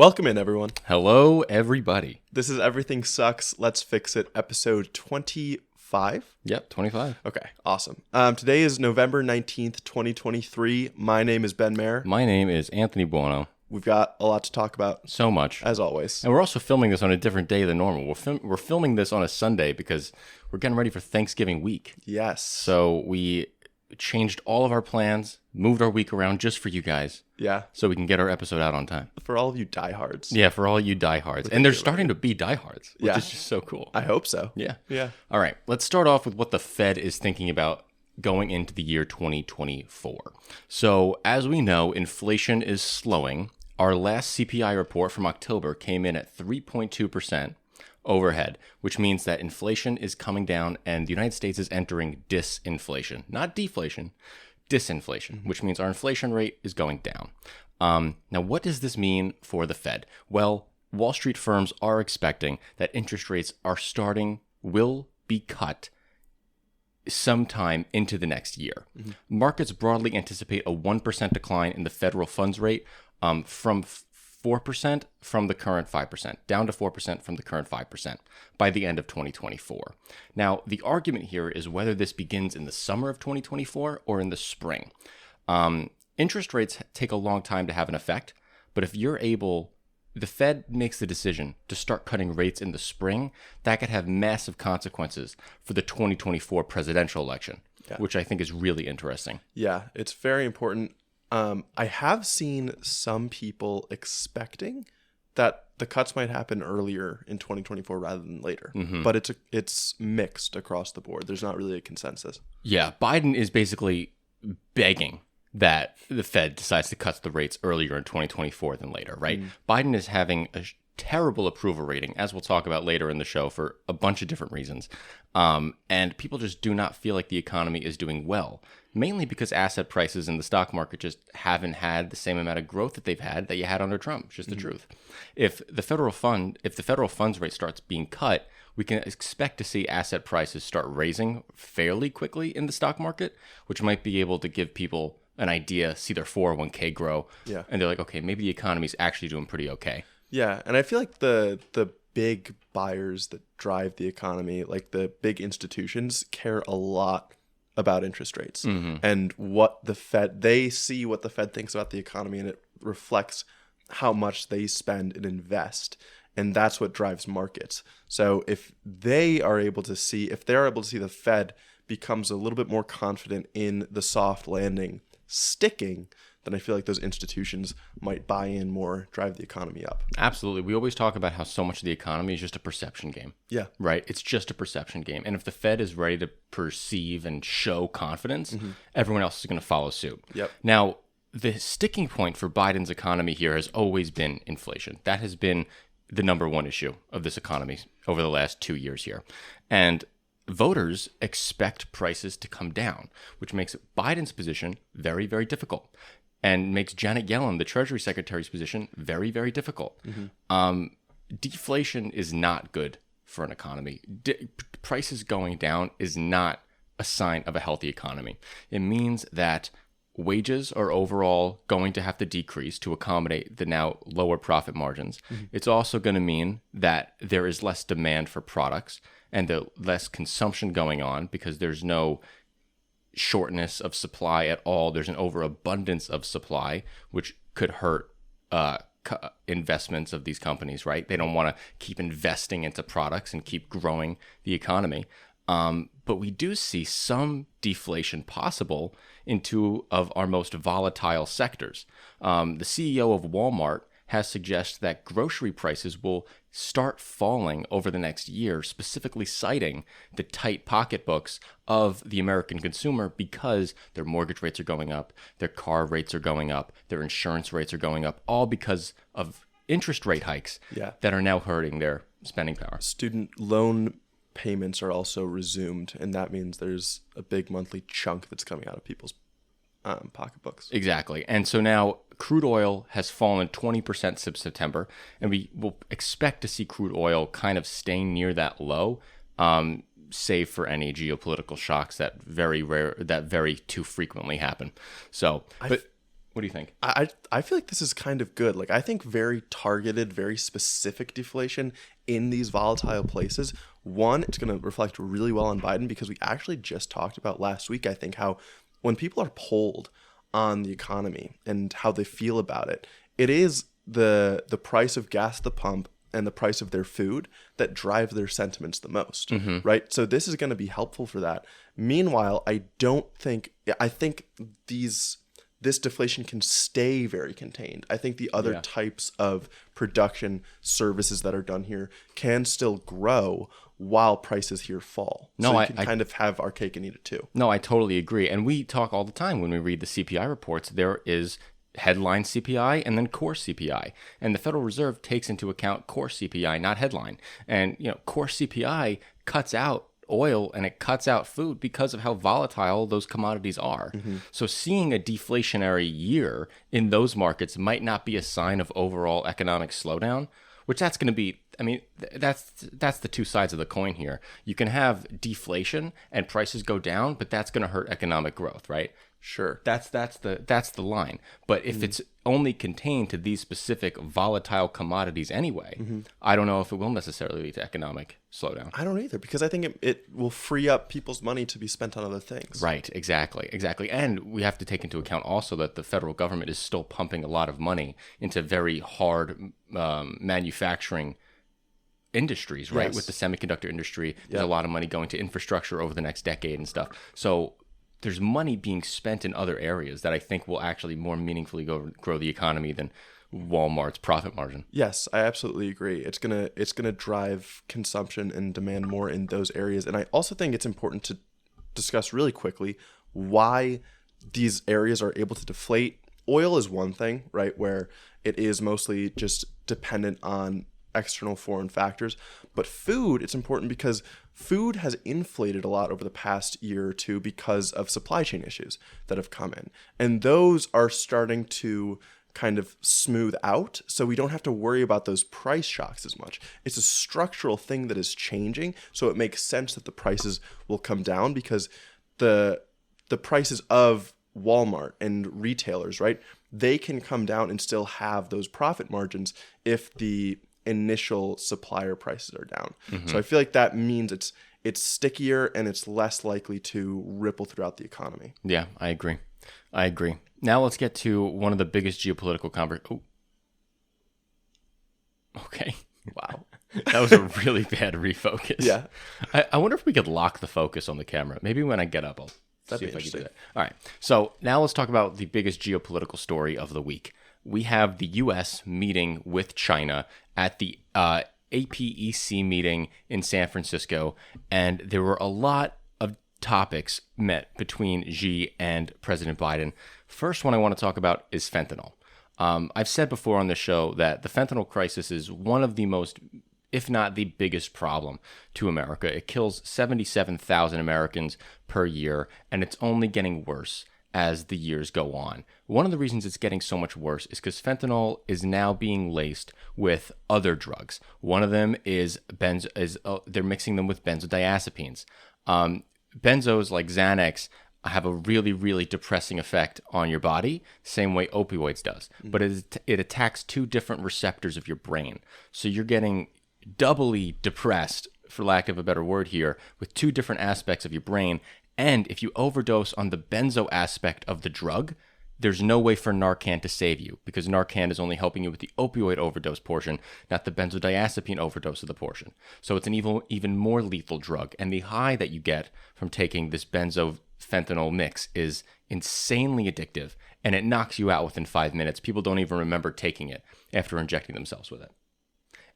Welcome in, everyone. Hello, everybody. This is Everything Sucks, Let's Fix It, episode 25? Yep, 25. Okay, awesome. Today is November 19th, 2023. My name is Ben Mayer. My name is Anthony Buono. We've got a lot to talk about, So much. as always. And we're also filming this on a different day than normal. We're filming this on a Sunday because we're getting ready for Thanksgiving week. Yes. So we changed all of our plans, moved our week around just for you guys Yeah, so we can get our episode out on time. for all of you diehards. Yeah, for all you diehards. And there's starting to be diehards, which Yeah. is just so cool. I hope so. Yeah. Yeah. All right, let's start off with what the Fed is thinking about going into the year 2024. So, as we know, inflation is slowing. Our last CPI report from October came in at 3.2% overhead, which means that inflation is coming down and the United States is entering disinflation, not deflation, disinflation, which means our inflation rate is going down. Now, what does this mean for the Fed? Well, Wall Street firms are expecting that interest rates will be cut sometime into the next year. Markets broadly anticipate a 1% decline in the federal funds rate from 4% from the current 5%, down to 4% from the current 5% by the end of 2024. Now, the argument here is whether this begins in the summer of 2024 or in the spring. Interest rates take a long time to have an effect, but if the Fed makes the decision to start cutting rates in the spring, that could have massive consequences for the 2024 presidential election, which I think is really interesting. Yeah, it's very important. I have seen some people expecting that the cuts might happen earlier in 2024 rather than later, but it's mixed across the board. There's not really a consensus. Yeah, Biden is basically begging that the Fed decides to cut the rates earlier in 2024 than later, right? Biden is having a terrible approval rating, as we'll talk about later in the show, for a bunch of different reasons. And people just do not feel like the economy is doing well, mainly because asset prices in the stock market just haven't had the same amount of growth that you had under Trump. It's just the truth. If the federal funds rate starts being cut, we can expect to see asset prices start raising fairly quickly in the stock market, which might be able to give people an idea, see their 401k grow. Yeah. And they're like, okay, maybe the economy's actually doing pretty okay. Yeah, and I feel like the big buyers that drive the economy, like the big institutions, care a lot about interest rates and what they see what the Fed thinks about the economy, and it reflects how much they spend and invest, and that's what drives markets. So if they're able to see the Fed becomes a little bit more confident in the soft landing sticking, then I feel like those institutions might buy in more, drive the economy up. Absolutely. We always talk about how so much of the economy is just a perception game. Yeah. Right? It's just a perception game. And if the Fed is ready to perceive and show confidence, everyone else is going to follow suit. Yep. Now, the sticking point for Biden's economy here has always been inflation. That has been the number one issue of this economy over the last 2 years here. And voters expect prices to come down, which makes Biden's position very, very difficult and makes Janet Yellen, the Treasury Secretary's position, very, very difficult. Deflation is not good for an economy. Prices going down is not a sign of a healthy economy. It means that wages are overall going to have to decrease to accommodate the now lower profit margins. It's also going to mean that there is less demand for products and the less consumption going on because there's no shortness of supply at all. There's an overabundance of supply, which could hurt investments of these companies, right? They don't want to keep investing into products and keep growing the economy. But we do see some deflation possible in two of our most volatile sectors. The CEO of Walmart has suggested that grocery prices will start falling over the next year, specifically citing the tight pocketbooks of the American consumer because their mortgage rates are going up, their car rates are going up, their insurance rates are going up, all because of interest rate hikes that are now hurting their spending power. Student loan payments are also resumed, and that means there's a big monthly chunk that's coming out of people's pocketbooks. Exactly. And so now crude oil has fallen 20% since September, and we will expect to see crude oil kind of staying near that low, save for any geopolitical shocks that very too frequently happen. So, What do you think? I feel like this is kind of good. Like, I think very targeted, very specific deflation in these volatile places. One, it's going to reflect really well on Biden, because we actually just talked about last week, I think, how when people are polled on the economy and how they feel about it, it is the price of gas at the pump and the price of their food that drive their sentiments the most, right? So this is going to be helpful for that. Meanwhile, I think this deflation can stay very contained. I think the other types of production services that are done here can still grow while prices here fall. No, so you can kind of have our cake and eat it too. No, I totally agree. And we talk all the time when we read the CPI reports. There is headline CPI and then core CPI. And the Federal Reserve takes into account core CPI, not headline. And, core CPI cuts out oil and it cuts out food because of how volatile those commodities are. So seeing a deflationary year in those markets might not be a sign of overall economic slowdown, which that's going to be, that's the two sides of the coin here. You can have deflation and prices go down, but that's going to hurt economic growth, right? Sure. That's the line. But if it's only contained to these specific volatile commodities anyway, I don't know if it will necessarily lead to economic slowdown. I don't either, because I think it will free up people's money to be spent on other things. Right, exactly. And we have to take into account also that the federal government is still pumping a lot of money into very hard manufacturing industries, right? Yes. With the semiconductor industry, there's a lot of money going to infrastructure over the next decade and stuff. So there's money being spent in other areas that I think will actually more meaningfully grow the economy than Walmart's profit margin. Yes, I absolutely agree. It's gonna drive consumption and demand more in those areas. And I also think it's important to discuss really quickly why these areas are able to deflate. Oil is one thing, right, where it is mostly just dependent on external foreign factors. But food, it's important because food has inflated a lot over the past year or two because of supply chain issues that have come in. And those are starting to kind of smooth out, so we don't have to worry about those price shocks as much. It's a structural thing that is changing, so it makes sense that the prices will come down, because the prices of Walmart and retailers, right, they can come down and still have those profit margins if the initial supplier prices are down. So I feel like that means it's stickier and it's less likely to ripple throughout the economy. Yeah, I agree. Now let's get to one of the biggest geopolitical Okay. Wow. That was a really bad refocus. Yeah. I wonder if we could lock the focus on the camera. Maybe when I get up, I'll see if I can do that. All right. So now let's talk about the biggest geopolitical story of the week. We have the U.S. meeting with China at the APEC meeting in San Francisco, and there were a lot of topics met between Xi and President Biden. First one I want to talk about is fentanyl. I've said before on the show that the fentanyl crisis is one of the most, if not the biggest problem to America. It kills 77,000 Americans per year, and it's only getting worse as the years go on. One of the reasons it's getting so much worse is because fentanyl is now being laced with other drugs. One of them is they're mixing them with benzodiazepines. Benzos like Xanax have a really, really depressing effect on your body, same way opioids does. But it attacks two different receptors of your brain. So you're getting doubly depressed, for lack of a better word here, with two different aspects of your brain. And if you overdose on the benzo aspect of the drug, there's no way for Narcan to save you, because Narcan is only helping you with the opioid overdose portion, not the benzodiazepine overdose of the portion. So it's an even more lethal drug. And the high that you get from taking this benzo-fentanyl mix is insanely addictive, and it knocks you out within 5 minutes. People don't even remember taking it after injecting themselves with it.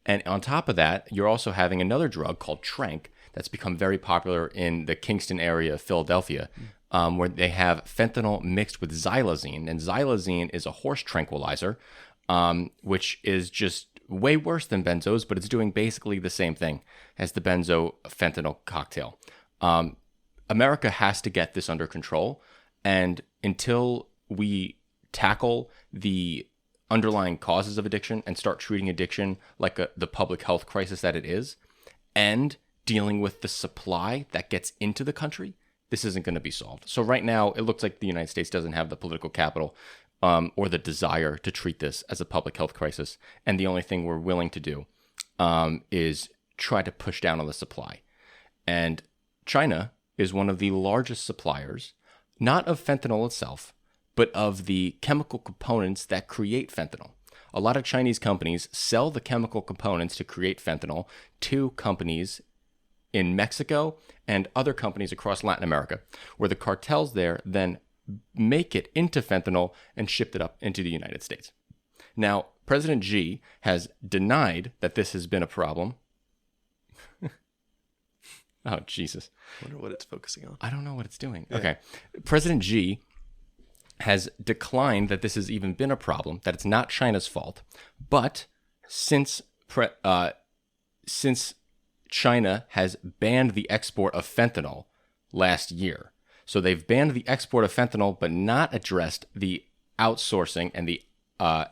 And on top of that, you're also having another drug called Tranq that's become very popular in the Kingston area of Philadelphia, where they have fentanyl mixed with xylazine. And xylazine is a horse tranquilizer, which is just way worse than benzos, but it's doing basically the same thing as the benzo fentanyl cocktail. America has to get this under control. And until we tackle the underlying causes of addiction and start treating addiction like the public health crisis that it is, and dealing with the supply that gets into the country, this isn't going to be solved. So right now, it looks like the United States doesn't have the political capital or the desire to treat this as a public health crisis. And the only thing we're willing to do is try to push down on the supply. And China is one of the largest suppliers, not of fentanyl itself, but of the chemical components that create fentanyl. A lot of Chinese companies sell the chemical components to create fentanyl to companies in Mexico and other companies across Latin America, where the cartels there then make it into fentanyl and ship it up into the United States. Now, President Xi has denied that this has been a problem. Oh, Jesus. I wonder what it's focusing on. I don't know what it's doing. Yeah. Okay. President Xi has declined that this has even been a problem, that it's not China's fault. But since China has banned the export of fentanyl last year, so they've banned the export of fentanyl but not addressed the outsourcing and the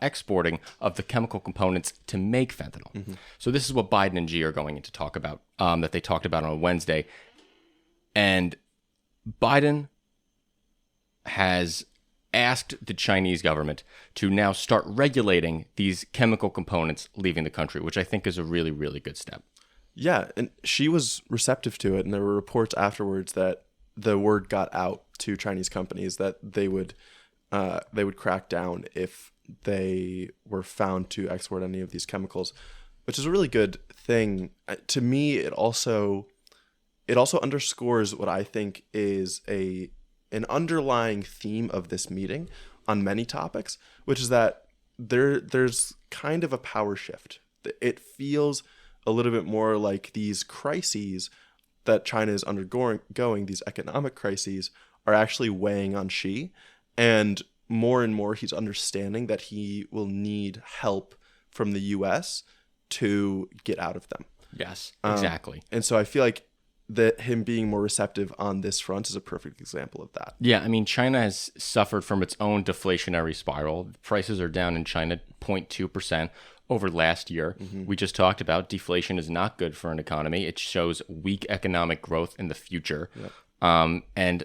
exporting of the chemical components to make fentanyl. Mm-hmm. So this is what Biden and Xi are going to talk about, that they talked about on Wednesday. And Biden has asked the Chinese government to now start regulating these chemical components leaving the country, which I think is a really, really good step. Yeah, and she was receptive to it, and there were reports afterwards that the word got out to Chinese companies that they would crack down if they were found to export any of these chemicals, which is a really good thing. To me, it also underscores what I think is an underlying theme of this meeting on many topics, which is that there's kind of a power shift. It feels a little bit more like these crises that China is undergoing, these economic crises, are actually weighing on Xi, and more he's understanding that he will need help from the U.S. to get out of them. Yes, exactly. And so I feel like that him being more receptive on this front is a perfect example of that. Yeah, I mean, China has suffered from its own deflationary spiral. Prices are down in China 0.2% over last year. Mm-hmm. We just talked about deflation is not good for an economy. It shows weak economic growth in the future. Yep. And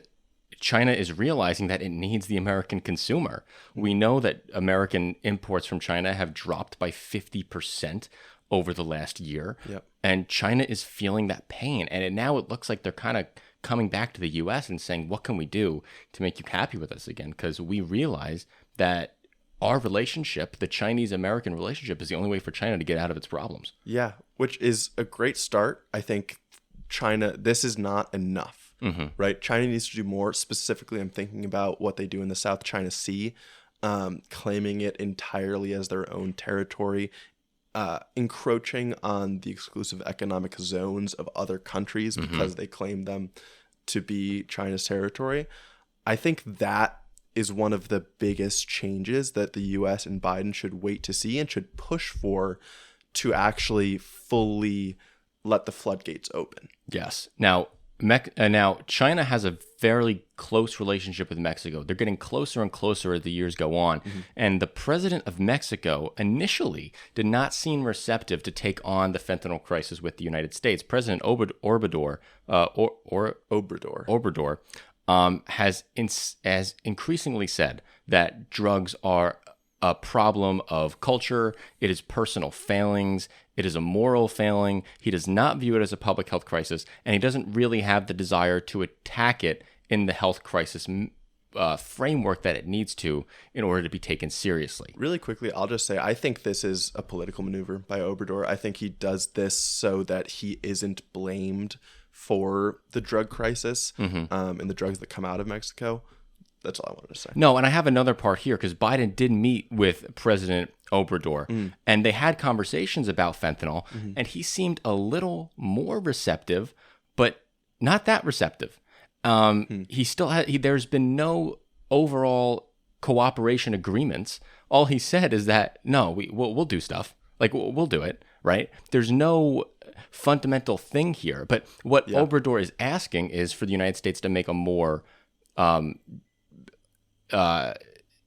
China is realizing that it needs the American consumer. We know that American imports from China have dropped by 50% over the last year. Yep. And China is feeling that pain. And now it looks like they're kind of coming back to the U.S. and saying, what can we do to make you happy with us again? Because we realize that our relationship, the Chinese-American relationship, is the only way for China to get out of its problems. Yeah, which is a great start. I think China, this is not enough. Mm-hmm. Right? China needs to do more. Specifically, I'm thinking about what they do in the South China Sea, claiming it entirely as their own territory, encroaching on the exclusive economic zones of other countries because they claim them to be China's territory. I think that is one of the biggest changes that the U.S. and Biden should wait to see and should push for to actually fully let the floodgates open. Yes. Now, China has a fairly close relationship with Mexico. They're getting closer and closer as the years go on. Mm-hmm. And the president of Mexico initially did not seem receptive to take on the fentanyl crisis with the United States. President Obrador has increasingly said that drugs are a problem of culture. It is personal failings. It is a moral failing. He does not view it as a public health crisis, and he doesn't really have the desire to attack it in the health crisis framework that it needs to in order to be taken seriously. Really quickly, I'll just say I think this is a political maneuver by Obrador. I think he does this so that he isn't blamed for the drug crisis and the drugs that come out of Mexico. That's all I wanted to say. No, and I have another part here because Biden did meet with President Obrador, and they had conversations about fentanyl, and he seemed a little more receptive, but not that receptive. He still there's been no overall cooperation agreements. All he said is that, no, we'll do stuff. Like, we'll do it, right? There's no fundamental thing here. But what Obrador is asking is for the United States to make a more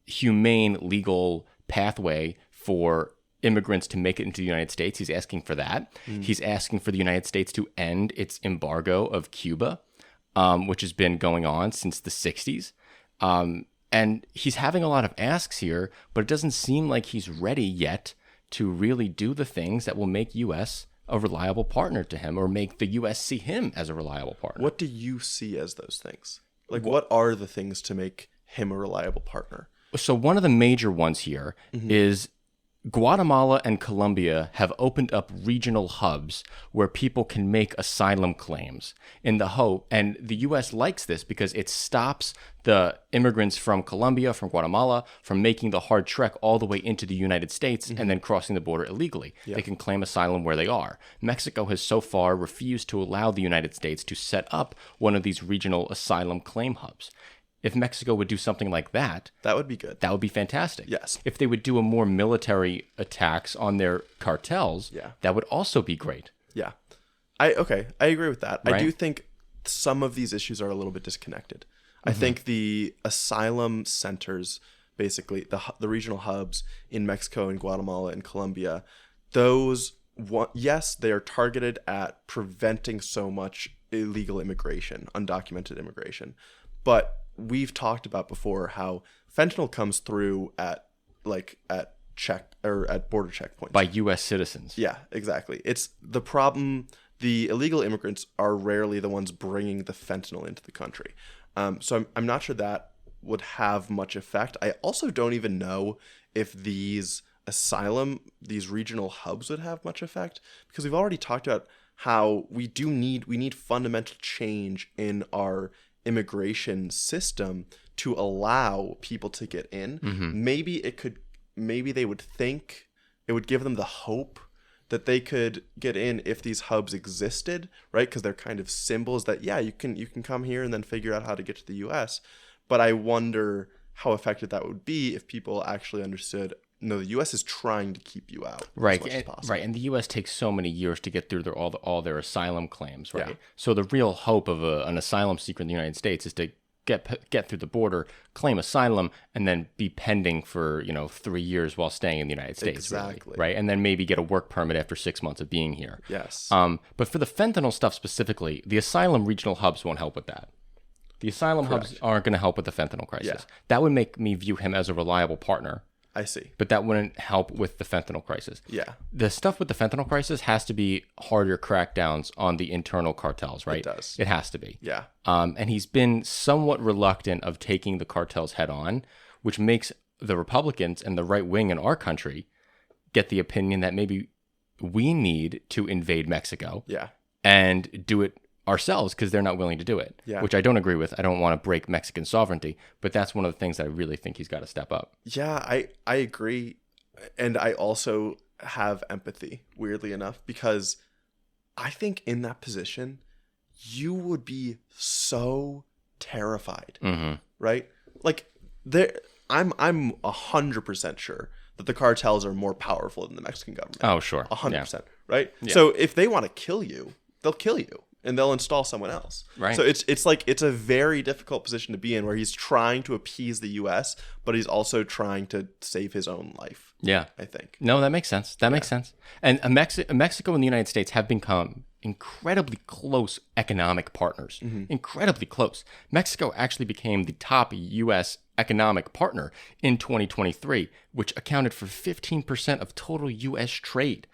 humane legal pathway for immigrants to make it into the United States. He's asking for that. He's asking for the United States to end its embargo of Cuba, which has been going on since the 60s. And he's having a lot of asks here, but it doesn't seem like he's ready yet to really do the things that will make U.S. a reliable partner to him, or make the U.S. see him as a reliable partner. What do you see as those things? Like, what are the things to make him a reliable partner? So one of the major ones here is Guatemala and Colombia have opened up regional hubs where people can make asylum claims in the hope, and the U.S. likes this because it stops the immigrants from Colombia, from Guatemala, from making the hard trek all the way into the United States and then crossing the border illegally. Yeah. They can claim asylum where they are. Mexico has so far refused to allow the United States to set up one of these regional asylum claim hubs. If Mexico would do something like that, that would be good. That would be fantastic. Yes. If they would do a more military attacks on their cartels, that would also be great. Yeah. I agree with that. Right? I do think some of these issues are a little bit disconnected. I think the asylum centers, basically the regional hubs in Mexico and Guatemala and Colombia, yes, they are targeted at preventing so much illegal immigration, undocumented immigration. But we've talked about before how fentanyl comes through at border checkpoints by U.S. citizens. Yeah, exactly. It's the problem. The illegal immigrants are rarely the ones bringing the fentanyl into the country. So I'm not sure that would have much effect. I also don't even know if these regional hubs would have much effect, because we've already talked about how we need fundamental change in our immigration system to allow people to get in. Maybe they would think it would give them the hope that they could get in if these hubs existed, right? Because they're kind of symbols that, you can come here and then figure out how to get to the U.S. But I wonder how effective that would be if people actually understood, no, the U.S. is trying to keep you out as much as possible. Right, and the U.S. takes so many years to get through all their asylum claims, right? Yeah. So the real hope of an asylum seeker in the United States is to get through the border, claim asylum, and then be pending for 3 years while staying in the United States. Exactly. Really, right, and then maybe get a work permit after 6 months of being here. Yes. But for the fentanyl stuff specifically, the asylum regional hubs won't help with that. The asylum hubs aren't going to help with the fentanyl crisis. Yeah. That would make me view him as a reliable partner. I see. But that wouldn't help with the fentanyl crisis. Yeah. The stuff with the fentanyl crisis has to be harder crackdowns on the internal cartels, right? It does. It has to be. Yeah. And he's been somewhat reluctant of taking the cartels head on, which makes the Republicans and the right wing in our country get the opinion that maybe we need to invade Mexico. Yeah. And do it ourselves because they're not willing to do it, which I don't agree with. I don't want to break Mexican sovereignty, but that's one of the things that I really think he's got to step up. Yeah, I agree. And I also have empathy, weirdly enough, because I think in that position, you would be so terrified, right? Like, I'm 100% sure that the cartels are more powerful than the Mexican government. Oh, sure. 100%, right? Yeah. So if they want to kill you, they'll kill you. And they'll install someone else. Right. So it's a very difficult position to be in, where he's trying to appease the U.S., but he's also trying to save his own life. Yeah, I think. No, that makes sense. That makes sense. And Mexico and the United States have become incredibly close economic partners. Incredibly close. Mexico actually became the top U.S. economic partner in 2023, which accounted for 15% of total U.S. trade.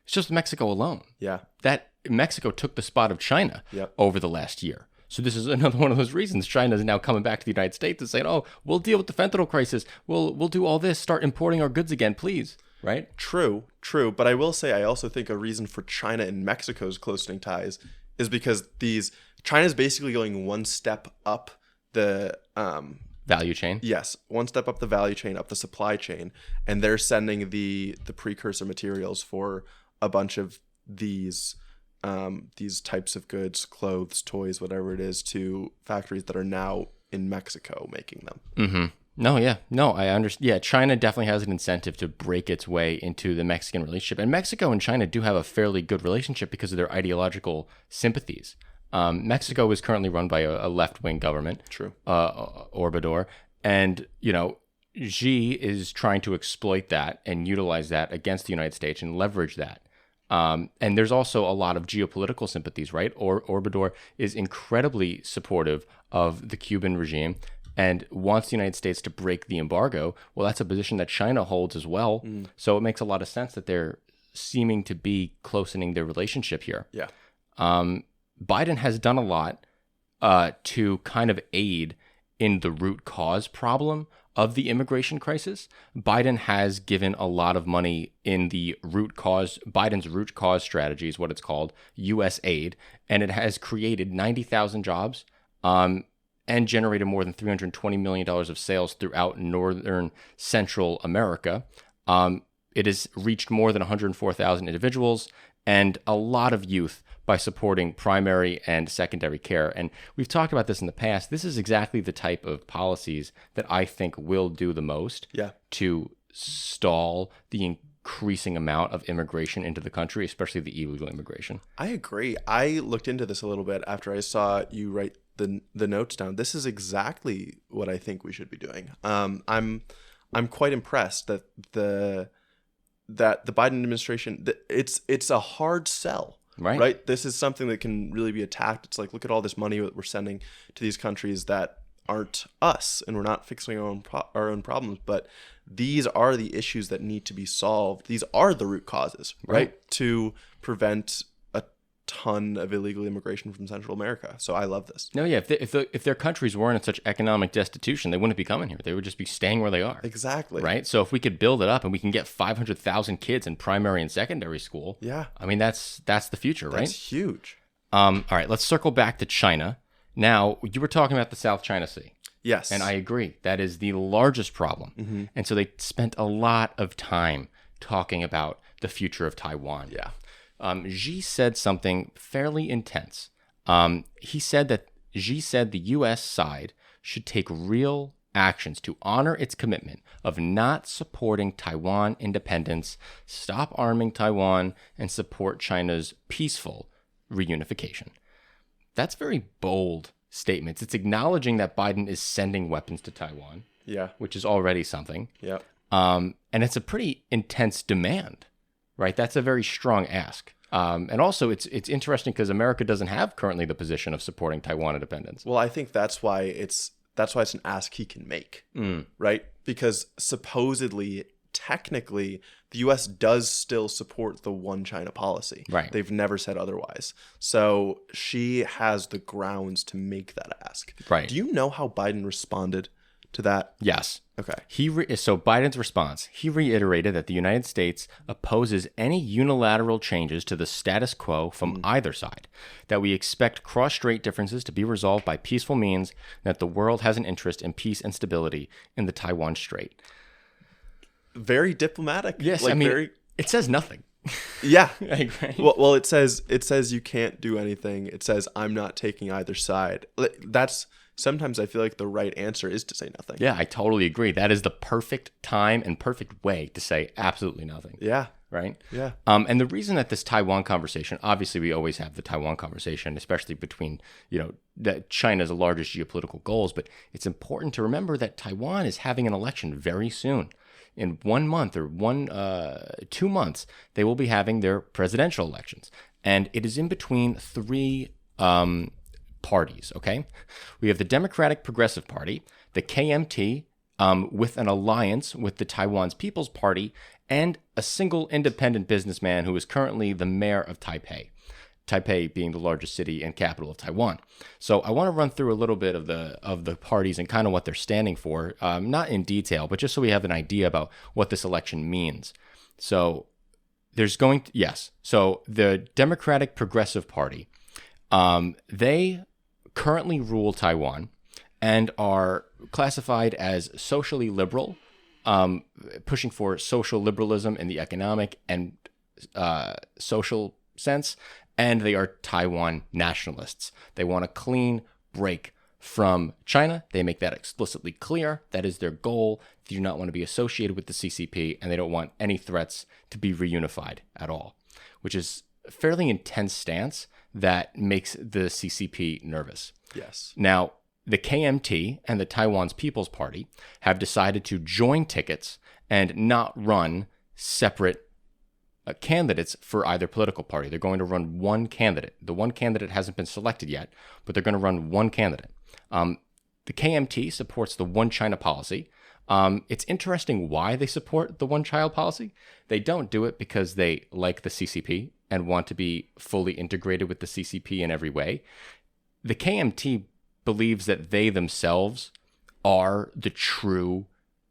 It's just Mexico alone. Yeah. That Mexico took the spot of China over the last year. So this is another one of those reasons China is now coming back to the United States and saying, "Oh, we'll deal with the fentanyl crisis. We'll do all this. Start importing our goods again, please." Right? True. But I will say, I also think a reason for China and Mexico's closing ties is because China's basically going one step up the value chain. Yes, one step up the value chain, up the supply chain, and they're sending the precursor materials for a bunch of these types of goods, clothes, toys, whatever it is, to factories that are now in Mexico making them. I understand. Yeah, China definitely has an incentive to break its way into the Mexican relationship. And Mexico and China do have a fairly good relationship because of their ideological sympathies. Mexico is currently run by a left-wing government. True. Obrador. And, Xi is trying to exploit that and utilize that against the United States and leverage that. And there's also a lot of geopolitical sympathies, right? Obrador is incredibly supportive of the Cuban regime and wants the United States to break the embargo. Well, that's a position that China holds as well. So it makes a lot of sense that they're seeming to be closening their relationship here. Yeah. Biden has done a lot to kind of aid in the root cause problem of the immigration crisis. Biden has given a lot of money in the Biden's root cause strategy is what it's called, U.S. aid, and it has created 90,000 jobs and generated more than $320 million of sales throughout northern Central America. It has reached more than 104,000 individuals and a lot of youth by supporting primary and secondary care. And we've talked about this in the past. This is exactly the type of policies that I think will do the most to stall the increasing amount of immigration into the country, especially the illegal immigration. I agree. I looked into this a little bit after I saw you write the notes down. This is exactly what I think we should be doing. I'm quite impressed that the Biden administration, it's a hard sell. Right. This is something that can really be attacked. It's like, look at all this money that we're sending to these countries that aren't us, and we're not fixing our own problems. But these are the issues that need to be solved. These are the root causes, right? To prevent a ton of illegal immigration from Central America. So I love this. No, yeah. If their countries weren't in such economic destitution, they wouldn't be coming here. They would just be staying where they are. Exactly. Right. So if we could build it up and we can get 500,000 kids in primary and secondary school, I mean, that's the future, right? That's huge. All right. Let's circle back to China. Now, you were talking about the South China Sea. Yes. And I agree. That is the largest problem. Mm-hmm. And so they spent a lot of time talking about the future of Taiwan. Yeah. Xi said something fairly intense. Xi said the U.S. side should take real actions to honor its commitment of not supporting Taiwan independence, stop arming Taiwan, and support China's peaceful reunification. That's very bold statements. It's acknowledging that Biden is sending weapons to Taiwan, which is already something. Yeah. And it's a pretty intense demand, right? That's a very strong ask. And also, it's interesting because America doesn't have currently the position of supporting Taiwan independence. Well, I think that's why it's an ask he can make, right? Because supposedly, technically, the U.S. does still support the one China policy. Right. They've never said otherwise. So she has the grounds to make that ask. Right. Do you know how Biden responded to that? Yes. Okay. So Biden's response, he reiterated that the United States opposes any unilateral changes to the status quo from either side, that we expect cross-strait differences to be resolved by peaceful means, and that the world has an interest in peace and stability in the Taiwan Strait. Very diplomatic. Yes, I mean, it says nothing. Yeah. Right. Well, it says you can't do anything. It says I'm not taking either side. Sometimes I feel like the right answer is to say nothing. Yeah, I totally agree. That is the perfect time and perfect way to say absolutely nothing. Yeah. Right? Yeah. And the reason that this Taiwan conversation, obviously we always have the Taiwan conversation, especially between, that China's largest geopolitical goals, but it's important to remember that Taiwan is having an election very soon. In 1 month or 2 months, they will be having their presidential elections. And it is in between three parties, okay? We have the Democratic Progressive Party, the KMT, with an alliance with the Taiwan's People's Party, and a single independent businessman who is currently the mayor of Taipei. Taipei being the largest city and capital of Taiwan. So I want to run through a little bit of the parties and kind of what they're standing for, not in detail, but just so we have an idea about what this election means. So so the Democratic Progressive Party, they currently rule Taiwan and are classified as socially liberal, pushing for social liberalism in the economic and social sense. And they are Taiwan nationalists. They want a clean break from China. They make that explicitly clear. That is their goal. They do not want to be associated with the CCP, and they don't want any threats to be reunified at all, which is a fairly intense stance that makes the CCP nervous. Yes. Now, the KMT and the Taiwan's People's Party have decided to join tickets and not run separate candidates for either political party. They're going to run one candidate. The one candidate hasn't been selected yet, but they're going to run one candidate. the KMT supports the One China policy. It's interesting why they support the One Child policy. They don't do it because they like the CCP and want to be fully integrated with the CCP in every way. The KMT believes that they themselves are the true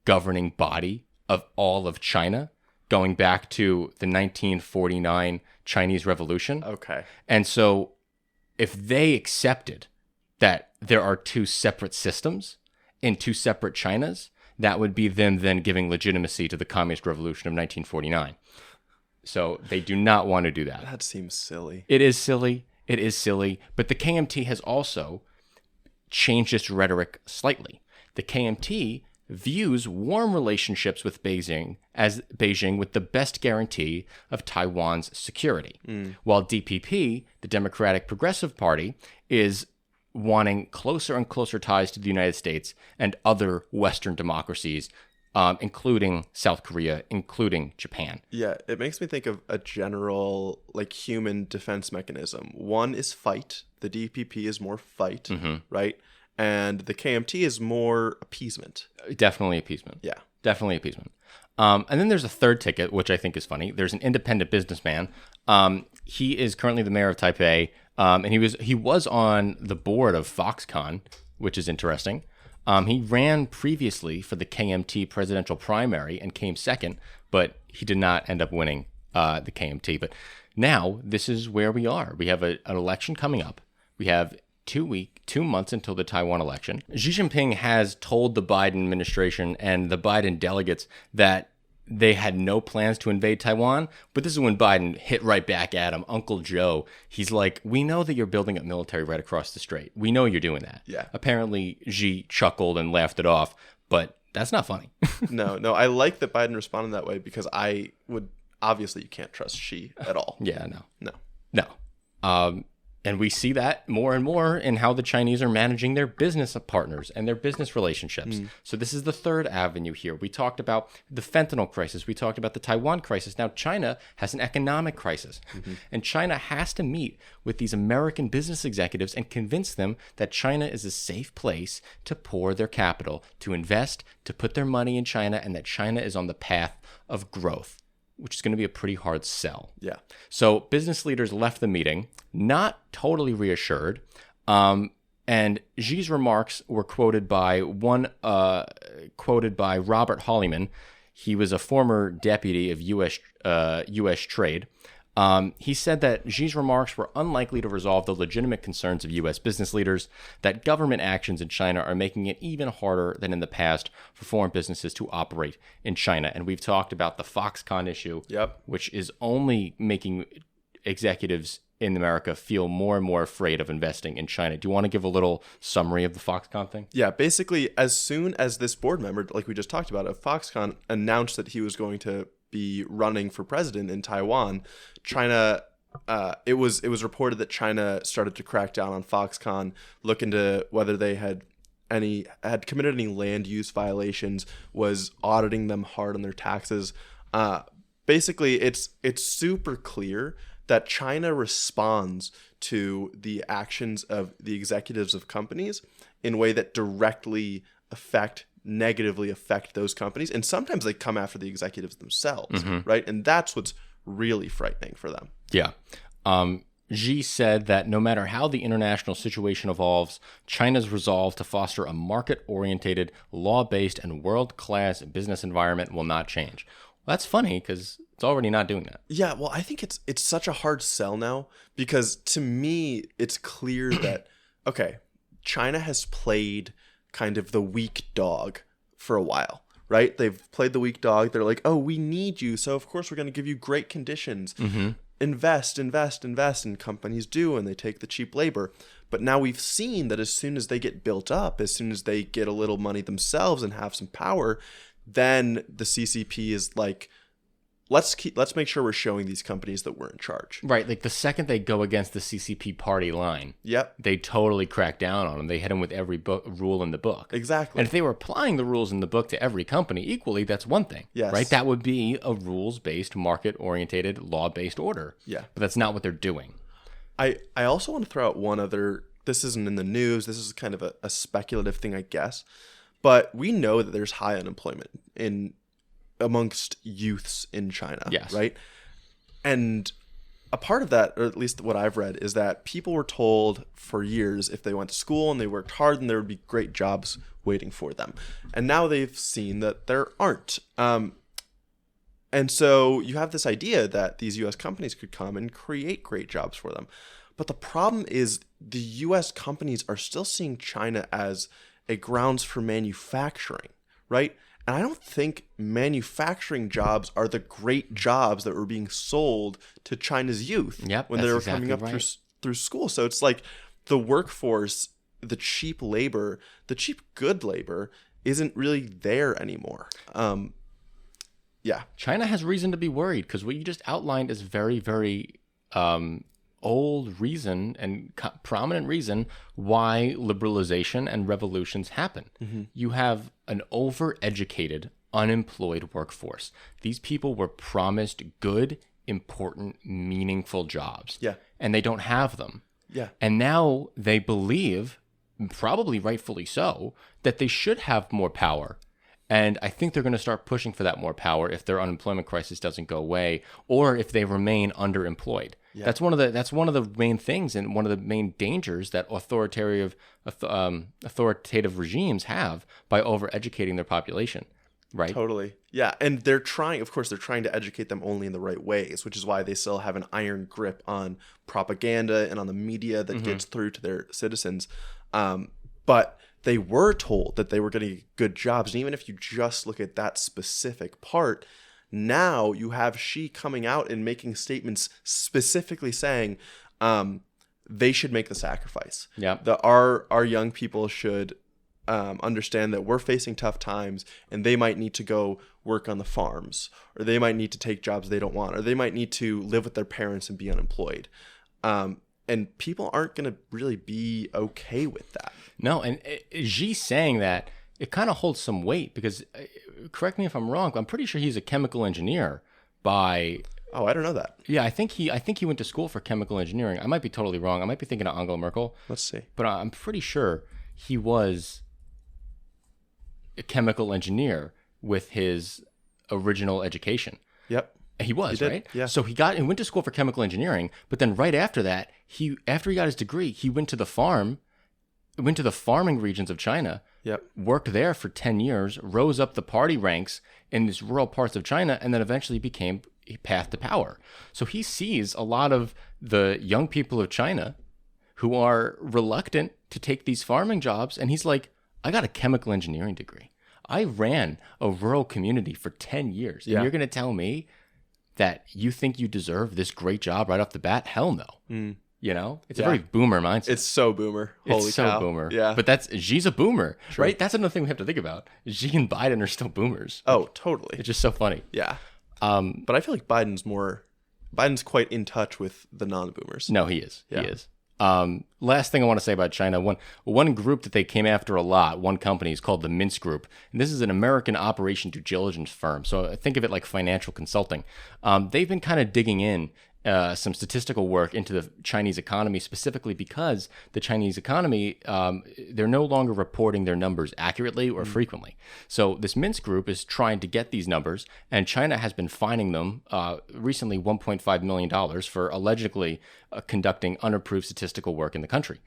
governing body of all of China, going back to the 1949 Chinese Revolution. Okay. And so if they accepted that there are two separate systems in two separate Chinas, that would be them then giving legitimacy to the Communist Revolution of 1949. So they do not want to do that. That seems silly. It is silly. It is silly. But the KMT has also changed its rhetoric slightly. The KMT views warm relationships with Beijing as Beijing with the best guarantee of Taiwan's security, while DPP, the Democratic Progressive Party, is wanting closer and closer ties to the United States and other Western democracies, including South Korea, including Japan. Yeah, it makes me think of a general like human defense mechanism. One is fight. The DPP is more fight, right? And the KMT is more appeasement. Definitely appeasement. Yeah. Definitely appeasement. And then there's a third ticket, which I think is funny. There's an independent businessman. He is currently the mayor of Taipei, and he was on the board of Foxconn, which is interesting. He ran previously for the KMT presidential primary and came second, but he did not end up winning the KMT. But now this is where we are. We have an election coming up. We have 2 months until the Taiwan election. Xi Jinping has told the Biden administration and the Biden delegates that they had no plans to invade Taiwan, but this is when Biden hit right back at him. Uncle Joe, he's like, we know that you're building up military right across the strait. We know you're doing that. Yeah. Apparently, Xi chuckled and laughed it off, but that's not funny. No, I like that Biden responded that way because I would, obviously you can't trust Xi at all. Yeah, No. And we see that more and more in how the Chinese are managing their business partners and their business relationships. So this is the third avenue here. We talked about the fentanyl crisis. We talked about the Taiwan crisis. Now China has an economic crisis. And China has to meet with these American business executives and convince them that China is a safe place to pour their capital, to invest, to put their money in China, and that China is on the path of growth, which is going to be a pretty hard sell. Yeah. So business leaders left the meeting not totally reassured, and Xi's remarks were quoted by Robert Holliman. He was a former deputy of U.S. Trade. He said that Xi's remarks were unlikely to resolve the legitimate concerns of U.S. business leaders, that government actions in China are making it even harder than in the past for foreign businesses to operate in China. And we've talked about the Foxconn issue, which is only making executives in America feel more and more afraid of investing in China. Do you want to give a little summary of the Foxconn thing? Yeah, basically, as soon as this board member, like we just talked about, of Foxconn announced that he was going to be running for president in Taiwan, China, it was reported that China started to crack down on Foxconn, look into whether they had committed any land use violations, was auditing them hard on their taxes. Basically, it's super clear that China responds to the actions of the executives of companies in a way that directly negatively affect those companies. And sometimes they come after the executives themselves, right? And that's what's really frightening for them. Yeah. Xi said that no matter how the international situation evolves, China's resolve to foster a market-oriented, law-based, and world-class business environment will not change. Well, that's funny because it's already not doing that. Yeah, well, I think it's such a hard sell now because to me, it's clear that, okay, China has played kind of the weak dog for a while, right? They've played the weak dog. They're like, oh, we need you, so of course we're going to give you great conditions. Invest, and companies do, and they take the cheap labor. But now we've seen that as soon as they get built up, as soon as they get a little money themselves and have some power, then the CCP is like, let's make sure we're showing these companies that we're in charge. Right, like the second they go against the CCP party line, they totally crack down on them. They hit them with every rule in the book. Exactly. And if they were applying the rules in the book to every company equally, that's one thing. Yes. Right? That would be a rules-based, market-orientated, law-based order. Yeah. But that's not what they're doing. I also want to throw out one other this isn't in the news. This is kind of a speculative thing, I guess. But we know that there's high unemployment amongst youths in China, Yes. right? And a part of that, or at least what I've read, is that people were told for years if they went to school and they worked hard, then there would be great jobs waiting for them. And now they've seen that there aren't. And so you have this idea that these U.S. companies could come and create great jobs for them. But the problem is the U.S. companies are still seeing China as a grounds for manufacturing, right? And I don't think manufacturing jobs are the great jobs that were being sold to China's youth when they were coming up through school. So it's like the workforce, the cheap labor, the cheap good labor isn't really there anymore. Yeah. China has reason to be worried because what you just outlined is very, very old reason and prominent reason why liberalization and revolutions happen. Mm-hmm. You have an overeducated, unemployed workforce. These people were promised good, important, meaningful jobs. Yeah. And they don't have them. Yeah. And now they believe, probably rightfully so, that they should have more power. And I think they're going to start pushing for that more power if their unemployment crisis doesn't go away or if they remain underemployed. Yeah. That's one of the main things and one of the main dangers that authoritative regimes have by overeducating their population, right? Totally. Yeah, and they're trying to educate them only in the right ways, which is why they still have an iron grip on propaganda and on the media that gets through to their citizens. But they were told that they were getting good jobs. And even if you just look at that specific part, now you have Xi coming out and making statements specifically saying they should make the sacrifice. Yeah. Our young people should understand that we're facing tough times and they might need to go work on the farms, or they might need to take jobs they don't want, or they might need to live with their parents and be unemployed. And people aren't going to really be okay with that. No, and Xi saying that, it kind of holds some weight because, correct me if I'm wrong, but I'm pretty sure he's a chemical engineer by... Oh, I don't know that. Yeah, I think he went to school for chemical engineering. I might be totally wrong. I might be thinking of Angela Merkel. Let's see. But I'm pretty sure he was a chemical engineer with his original education. Yep. He was, right? Yeah. So he went to school for chemical engineering, but then right after that, after he got his degree, he went to the farming regions of China. Yep. Worked there for 10 years, rose up the party ranks in these rural parts of China, and then eventually became a path to power. So he sees a lot of the young people of China who are reluctant to take these farming jobs, and he's like, I got a chemical engineering degree. I ran a rural community for 10 years, and you're going to tell me that you think you deserve this great job right off the bat? Hell no. You know, it's a very boomer mindset. It's so boomer. Holy it's so cow. Boomer. Yeah. But Xi's a boomer, right? That's another thing we have to think about. Xi and Biden are still boomers. Oh, totally. It's just so funny. Yeah. But I feel like Biden's quite in touch with the non-boomers. No, he is. Yeah. He is. Last thing I want to say about China, one group that they came after a lot, one company is called the Mintz Group. And this is an American operation due diligence firm. So think of it like financial consulting. They've been kind of digging in some statistical work into the Chinese economy, specifically because the Chinese economy, they're no longer reporting their numbers accurately or frequently. So this Mintz Group is trying to get these numbers, and China has been fining them recently $1.5 million for allegedly conducting unapproved statistical work in the country.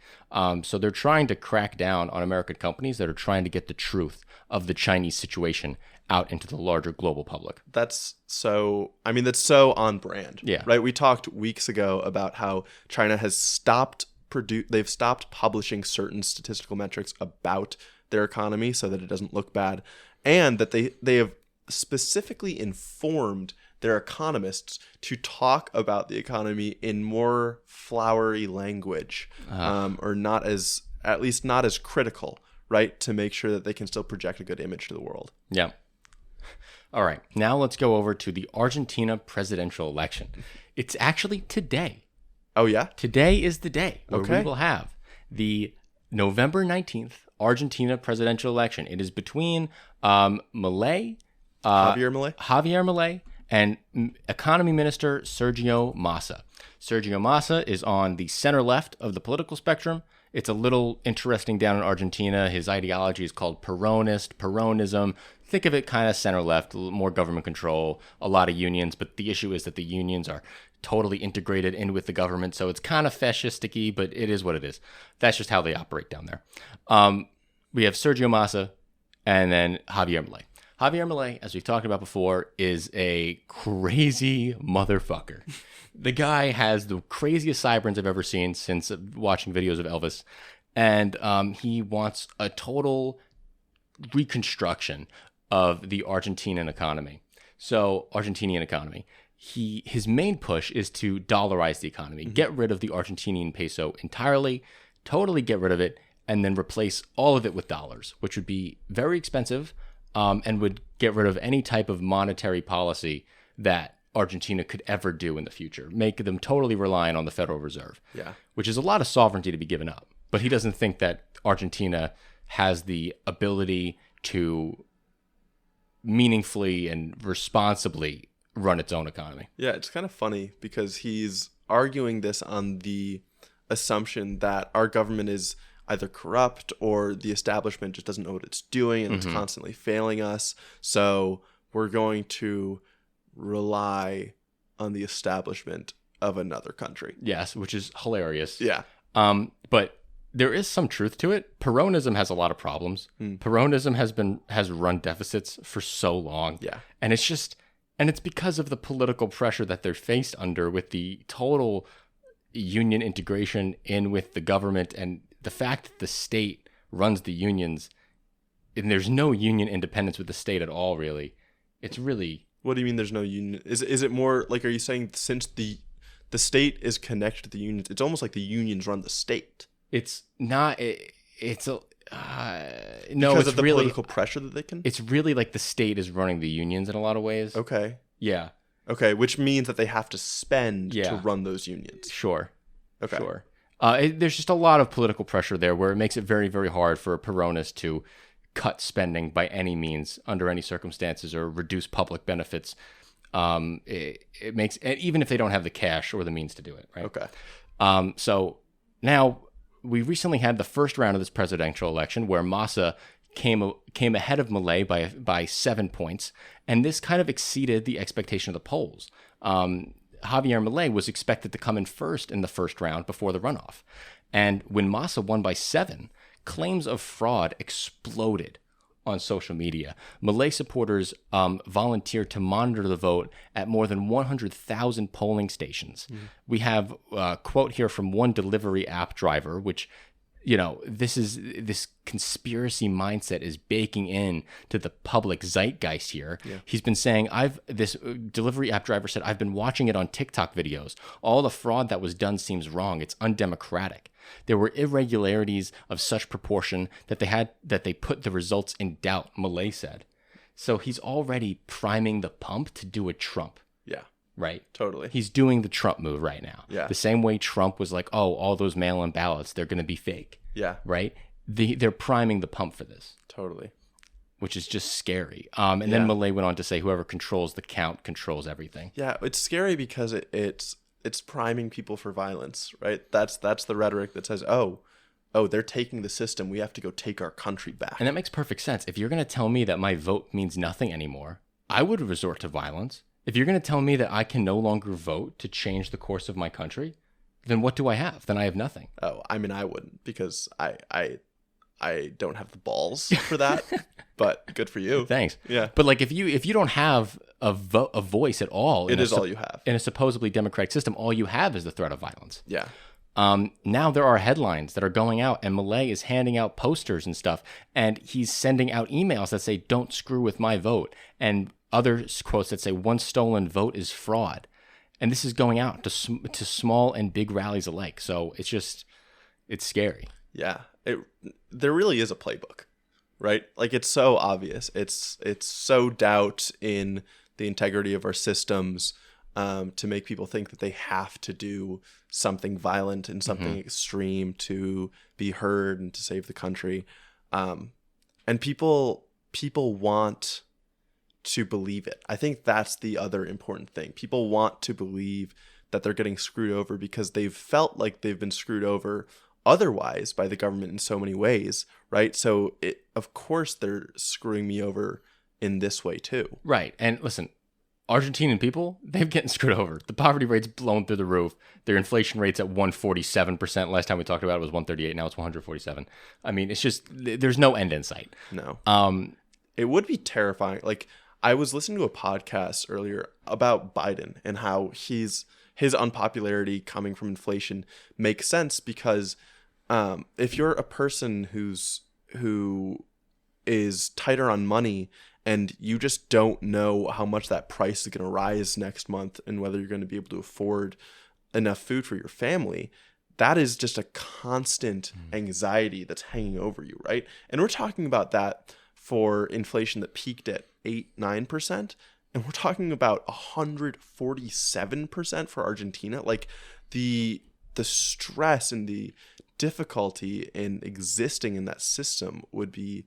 So they're trying to crack down on American companies that are trying to get the truth of the Chinese situation out into the larger global public. That's so on brand. Yeah. Right? We talked weeks ago about how China has stopped publishing certain statistical metrics about their economy so that it doesn't look bad, and that they have specifically informed their economists to talk about the economy in more flowery language, or at least not as critical, right? To make sure that they can still project a good image to the world. Yeah. All right, now let's go over to the Argentina presidential election. It's actually today. Oh, yeah? Today is the day where Okay. we will have the November 19th Argentina presidential election. It is between Javier Milei? and Economy Minister Sergio Massa. Sergio Massa is on the center left of the political spectrum, It's a little interesting down in Argentina. His ideology is called Peronism. Think of it kind of center-left, more government control, a lot of unions. But the issue is that the unions are totally integrated in with the government. So it's kind of fascistic-y, but it is what it is. That's just how they operate down there. We have Sergio Massa and then Javier Milei. Javier Milei, as we've talked about before, is a crazy motherfucker. The guy has the craziest sideburns I've ever seen since watching videos of Elvis. And he wants a total reconstruction of the Argentinian economy. His main push is to dollarize the economy, get rid of the Argentinian peso entirely, totally get rid of it, and then replace all of it with dollars, which would be very expensive and would get rid of any type of monetary policy that Argentina could ever do in the future, make them totally reliant on the Federal Reserve, which is a lot of sovereignty to be given up. But he doesn't think that Argentina has the ability to meaningfully and responsibly run its own economy. Yeah, it's kind of funny because he's arguing this on the assumption that our government is either corrupt or the establishment just doesn't know what it's doing and it's constantly failing us. So we're going to rely on the establishment of another country. Yes, which is hilarious. Yeah. But there is some truth to it. Peronism has a lot of problems. Peronism has run deficits for so long. Yeah. And it's because of the political pressure that they're faced under with the total union integration in with the government and the fact that the state runs the unions and there's no union independence with the state at all, really. It's really... What do you mean there's no union? Is it more like, are you saying since the state is connected to the unions, it's almost like the unions run the state? It's not. It's a no. Because it's of the really political pressure that they can. It's really like the state is running the unions in a lot of ways. Okay. Yeah. Okay, which means that they have to spend to run those unions. Sure. Okay. Sure. There's just a lot of political pressure there, where it makes it very, very hard for a Peronist to cut spending by any means under any circumstances or reduce public benefits. It makes, even if they don't have the cash or the means to do it, right? Okay. So now we recently had the first round of this presidential election where Massa came ahead of Milei by 7 points, and this kind of exceeded the expectation of the polls. Javier Milei was expected to come in first in the first round before the runoff, and when Massa won by 7, claims of fraud exploded on social media. Milei supporters volunteered to monitor the vote at more than 100,000 polling stations. We have a quote here from one delivery app driver, which, you know, this conspiracy mindset is baking in to the public zeitgeist here. Yeah. He's been saying, this delivery app driver said, I've been watching it on TikTok videos. All the fraud that was done seems wrong. It's undemocratic. There were irregularities of such proportion that they put the results in doubt, Milei said. So he's already priming the pump to do a Trump. Yeah. Right? Totally. He's doing the Trump move right now. Yeah. The same way Trump was like, oh, all those mail-in ballots, they're going to be fake. Yeah. Right? They're priming the pump for this. Totally. Which is just scary. And then Milei went on to say, whoever controls the count controls everything. Yeah, it's scary because it's priming people for violence, right? That's the rhetoric that says, oh, they're taking the system. We have to go take our country back. And that makes perfect sense. If you're going to tell me that my vote means nothing anymore, I would resort to violence. If you're going to tell me that I can no longer vote to change the course of my country, then what do I have? Then I have nothing. Oh, I mean, I wouldn't, because I don't have the balls for that. But good for you. Thanks. Yeah. But like, if you don't have a voice at all, it is all you have in a supposedly democratic system. All you have is the threat of violence. Yeah. Now there are headlines that are going out, and Milei is handing out posters and stuff, and he's sending out emails that say, "Don't screw with my vote," and other quotes that say, "One stolen vote is fraud." And this is going out to small and big rallies alike. So it's scary. Yeah. There really is a playbook, right? Like, it's so obvious. It's so doubt in the integrity of our systems to make people think that they have to do something violent and something extreme to be heard and to save the country. And people want to believe it. I think that's the other important thing. People want to believe that they're getting screwed over because they've felt like they've been screwed over otherwise by the government in so many ways, right? So of course they're screwing me over in this way too. Right. And listen, Argentinian people, they're getting screwed over. The poverty rate's blown through the roof. Their inflation rate's at 147%. Last time we talked about it was 138. Now it's 147. I mean, it's just, there's no end in sight. No. It would be terrifying. Like, I was listening to a podcast earlier about Biden and how his unpopularity coming from inflation makes sense because if you're a person who is tighter on money and you just don't know how much that price is going to rise next month and whether you're going to be able to afford enough food for your family, that is just a constant anxiety that's hanging over you, right? And we're talking about that for inflation that peaked at 8-9%, and we're talking about 147% for Argentina. Like the stress and the difficulty in existing in that system would be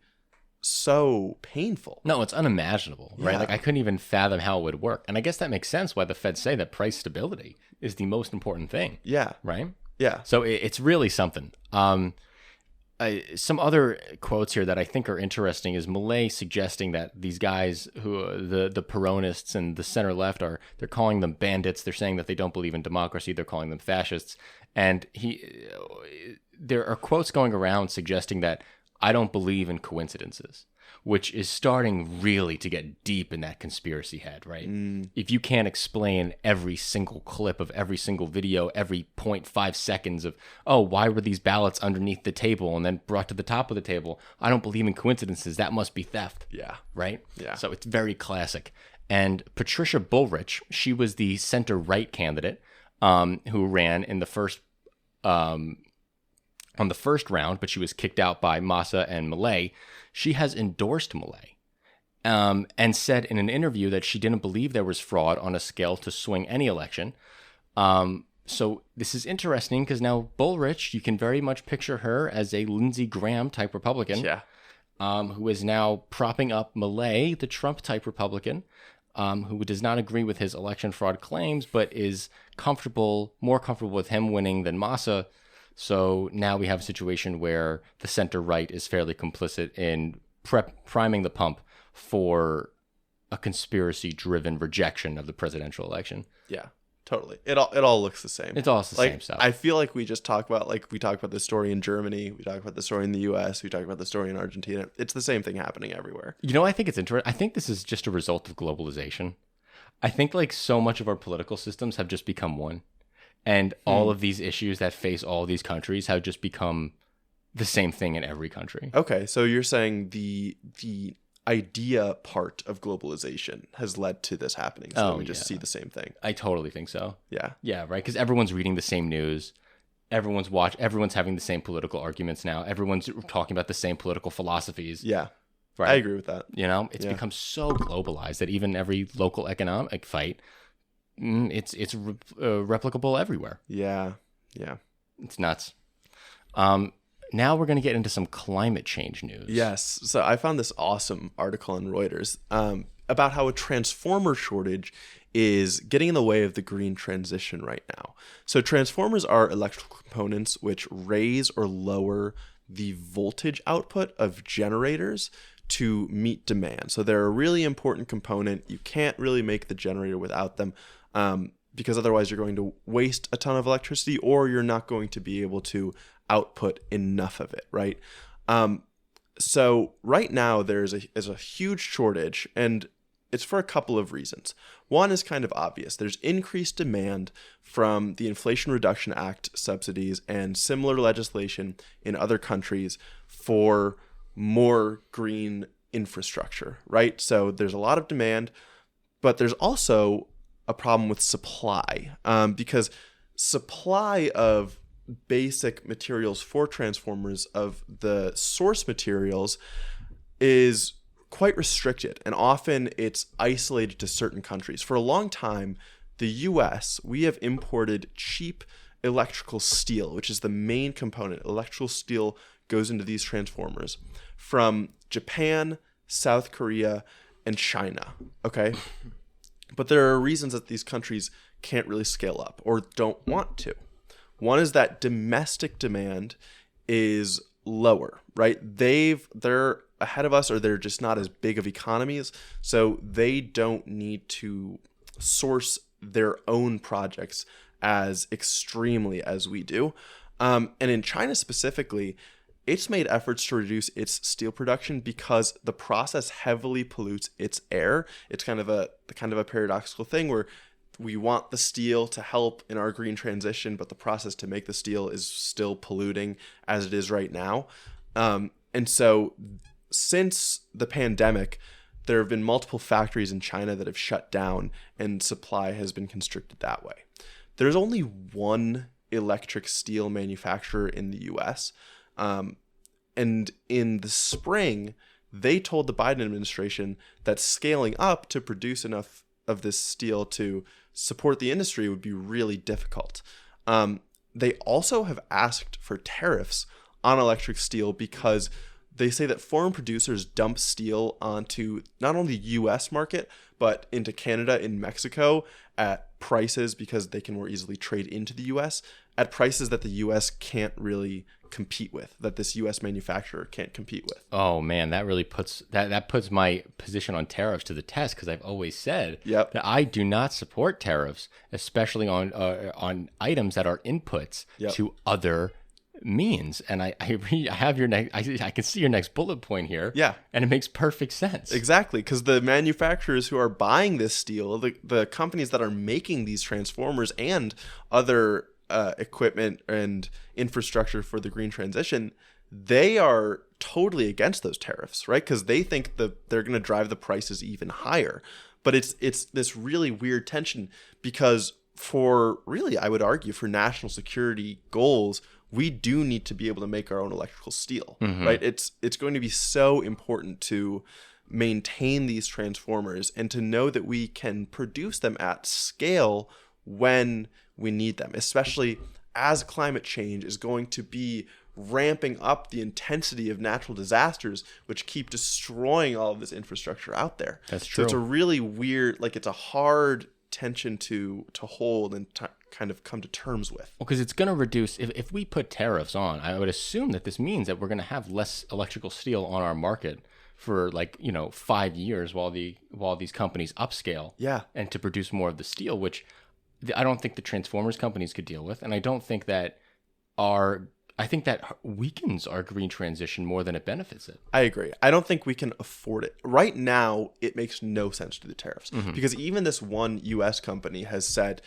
so painful. No, it's unimaginable, right? Yeah. Like I couldn't even fathom how it would work. And I guess that makes sense why the Fed say that price stability is the most important thing. Yeah. Right? Yeah. So it's really something. Some other quotes here that I think are interesting is Milei suggesting that these guys who the Peronists and the center left they're calling them bandits. They're saying that they don't believe in democracy. They're calling them fascists. And there are quotes going around suggesting that I don't believe in coincidences, which is starting really to get deep in that conspiracy head, right? If you can't explain every single clip of every single video, every 0.5 seconds of, why were these ballots underneath the table and then brought to the top of the table? I don't believe in coincidences. That must be theft. Yeah. Right? Yeah. So it's very classic. And Patricia Bullrich, she was the center-right candidate who ran in the first on the first round, but she was kicked out by Massa and Milei. She has endorsed Milei and said in an interview that she didn't believe there was fraud on a scale to swing any election. So this is interesting because now Bullrich, you can very much picture her as a Lindsey Graham type Republican, who is now propping up Milei, the Trump type Republican, who does not agree with his election fraud claims, but is more comfortable with him winning than Massa. So now we have a situation where the center-right is fairly complicit in priming the pump for a conspiracy-driven rejection of the presidential election. Yeah, totally. It all looks the same. It's all the same stuff. I feel like we just talk about, we talk about the story in Germany, we talk about the story in the US, we talk about the story in Argentina. It's the same thing happening everywhere. You know, I think it's interesting. I think this is just a result of globalization. I think so much of our political systems have just become one. And all of these issues that face all these countries have just become the same thing in every country. Okay, so you're saying the idea part of globalization has led to this happening. So we just see the same thing. I totally think so. Yeah. Yeah, right? Because everyone's reading the same news. Everyone's having the same political arguments now. Everyone's talking about the same political philosophies. Yeah. Right? I agree with that. You know, it's become so globalized that even every local economic fight, it's replicable everywhere. Yeah. It's nuts. Now we're going to get into some climate change news. Yes. So I found this awesome article on Reuters about how a transformer shortage is getting in the way of the green transition right now. So transformers are electrical components which raise or lower the voltage output of generators to meet demand. So they're a really important component. You can't really make the generator without them. Because otherwise you're going to waste a ton of electricity or you're not going to be able to output enough of it, right? So right now there's a huge shortage, and it's for a couple of reasons. One is kind of obvious. There's increased demand from the Inflation Reduction Act subsidies and similar legislation in other countries for more green infrastructure, right? So there's a lot of demand, but there's also a problem with supply, because supply of basic materials for transformers, of the source materials, is quite restricted, and often it's isolated to certain countries. For a long time, the US, we have imported cheap electrical steel, which is the main component. Electrical steel goes into these transformers from Japan, South Korea, and China, okay? But there are reasons that these countries can't really scale up or don't want to. One is that domestic demand is lower, right? They're ahead of us, or they're just not as big of economies, so they don't need to source their own projects as extremely as we do. And in China specifically, it's made efforts to reduce its steel production because the process heavily pollutes its air. It's kind of a paradoxical thing where we want the steel to help in our green transition, but the process to make the steel is still polluting as it is right now. And so since the pandemic, there have been multiple factories in China that have shut down and supply has been constricted that way. There's only one electric steel manufacturer in the US. And in the spring, they told the Biden administration that scaling up to produce enough of this steel to support the industry would be really difficult. They also have asked for tariffs on electric steel because they say that foreign producers dump steel onto not only the U.S. market, but into Canada and Mexico at prices, because they can more easily trade into the U.S., at prices that the U.S. can't really compete with, that this U.S. manufacturer can't compete with. Oh man, that really puts that puts my position on tariffs to the test, because I've always said Yep. that I do not support tariffs, especially on items that are inputs Yep. to other means. And I have your next. I can see your next bullet point here. Yeah. And it makes perfect sense. Exactly, because the manufacturers who are buying this steel, the companies that are making these transformers and other equipment and infrastructure for the green transition, they are totally against those tariffs, right? Because they think that they're going to drive the prices even higher. But it's this really weird tension, because for really, I would argue, for national security goals, we do need to be able to make our own electrical steel, right? It's going to be so important to maintain these transformers and to know that we can produce them at scale when we need them, especially as climate change is going to be ramping up the intensity of natural disasters, which keep destroying all of this infrastructure out there. That's true. So it's a really weird, it's a hard tension to hold and kind of come to terms with. Well, because it's going to reduce, if we put tariffs on, I would assume that this means that we're going to have less electrical steel on our market for 5 years while these companies upscale. Yeah. And to produce more of the steel, which I don't think the transformers companies could deal with. And I don't think that I think that weakens our green transition more than it benefits it. I agree. I don't think we can afford it. Right now, it makes no sense to do tariffs, because even this one U.S. company has said,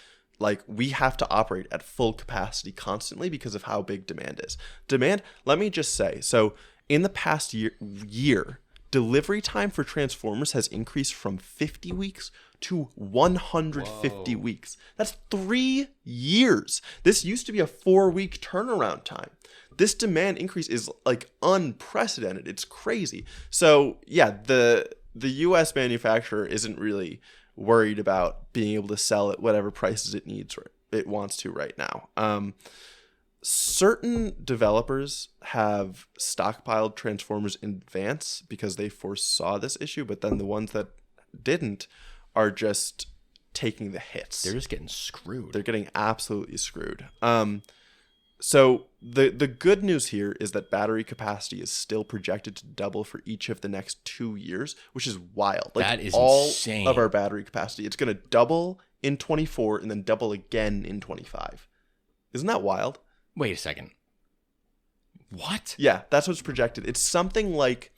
we have to operate at full capacity constantly because of how big demand is. Demand, let me just say, so in the past year, delivery time for transformers has increased from 50 weeks to 150 weeks. That's 3 years. This used to be a 4-week turnaround time. This demand increase is unprecedented. It's crazy. So yeah, the U.S. manufacturer isn't really worried about being able to sell at whatever prices it wants to right now. Certain developers have stockpiled transformers in advance because they foresaw this issue, but then the ones that didn't are just taking the hits. They're just getting screwed. They're getting absolutely screwed. So the good news here is that battery capacity is still projected to double for each of the next 2 years, which is wild. That is all insane. Of our battery capacity. It's going to double in 24 and then double again in 25. Isn't that wild? Wait a second. What? Yeah, that's what's projected. It's something like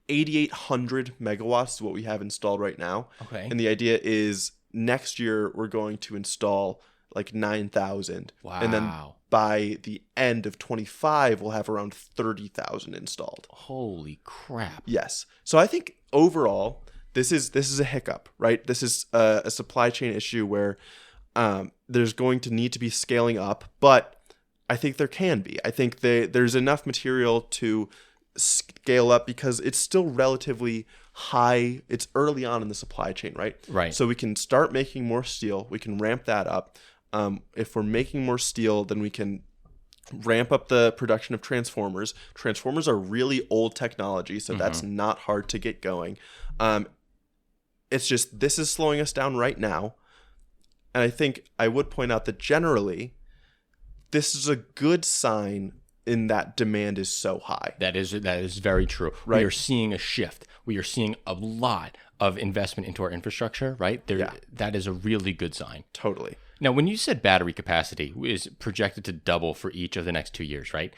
8,800 megawatts is what we have installed right now. Okay. And the idea is next year we're going to install 9,000. Wow. And then by the end of 25, we'll have around 30,000 installed. Holy crap. Yes. So I think overall, this is a hiccup, right? This is a supply chain issue where there's going to need to be scaling up, but I think there can be. I think there's enough material to scale up because it's still relatively high. It's early on in the supply chain, right? Right. So we can start making more steel. We can ramp that up. If we're making more steel, then we can ramp up the production of transformers. Transformers are really old technology, so that's not hard to get going. It's just this is slowing us down right now. And I think I would point out that generally, this is a good sign in that demand is so high. That is very true. Right. We are seeing a shift. We are seeing a lot of investment into our infrastructure, right? That is a really good sign. Totally. Now, when you said battery capacity is projected to double for each of the next 2 years, right?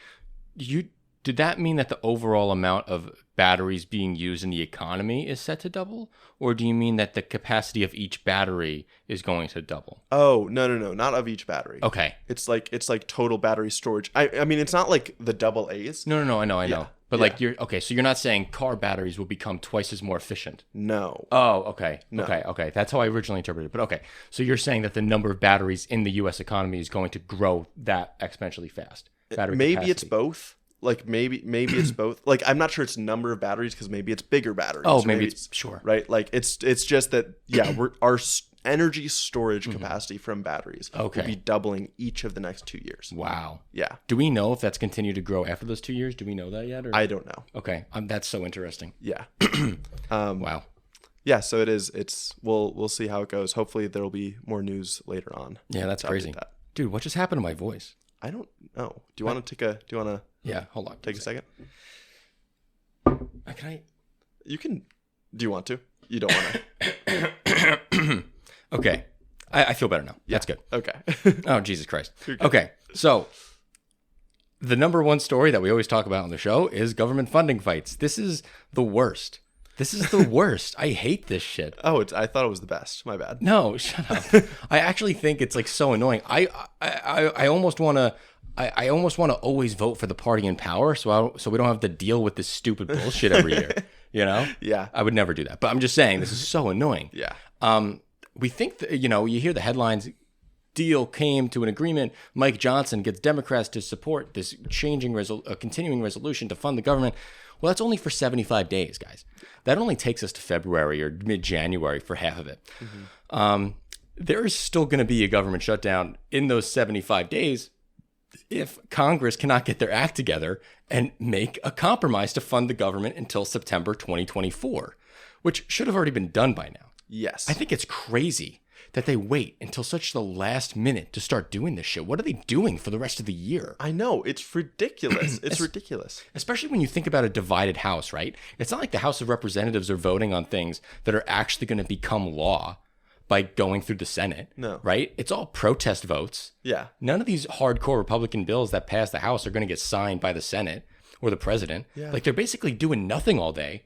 Did that mean that the overall amount of batteries being used in the economy is set to double? Or do you mean that the capacity of each battery is going to double? Oh, no, not of each battery. Okay. It's like total battery storage. I mean, it's not like the double A's. No, I know. Yeah. But like so you're not saying car batteries will become twice as more efficient. No. Oh, okay. No. Okay. That's how I originally interpreted it. But okay. So you're saying that the number of batteries in the US economy is going to grow that exponentially fast. Maybe it's both. Like maybe it's both. Like I'm not sure it's number of batteries because maybe it's bigger batteries. Oh, maybe it's sure. Right? Like it's just that our energy storage capacity from batteries will be doubling each of the next 2 years. Wow. Yeah. Do we know if that's continued to grow after those 2 years? Do we know that yet? Or? I don't know. Okay. That's so interesting. Yeah. Wow. Yeah, so it is. We'll see how it goes. Hopefully there will be more news later on. Yeah, that's crazy. Dude, what just happened to my voice? I don't know. Do you want to Yeah, hold on. take a second? Can I? You can. Do you want to? You don't want to. Okay. I feel better now. Yeah. That's good. Okay. Oh, Jesus Christ. Okay. So the number one story that we always talk about on the show is government funding fights. This is the worst. This is the worst. I hate this shit. Oh, I thought it was the best. My bad. No, shut up. I actually think it's like so annoying. I almost want to. I almost want to always vote for the party in power, so we don't have to deal with this stupid bullshit every year. You know? Yeah. I would never do that. But I'm just saying, this is so annoying. Yeah. We think that, you hear the headlines. Deal came to an agreement. Mike Johnson gets Democrats to support this continuing resolution to fund the government. Well, that's only for 75 days, guys. That only takes us to February or mid-January for half of it. Mm-hmm. There is still going to be a government shutdown in those 75 days if Congress cannot get their act together and make a compromise to fund the government until September 2024, which should have already been done by now. Yes. I think it's crazy that they wait until such the last minute to start doing this shit. What are they doing for the rest of the year? I know. It's ridiculous. It's ridiculous. Especially when you think about a divided House, right? It's not like the House of Representatives are voting on things that are actually going to become law by going through the Senate. No. Right? It's all protest votes. Yeah. None of these hardcore Republican bills that pass the House are going to get signed by the Senate or the president. Yeah. Like, they're basically doing nothing all day.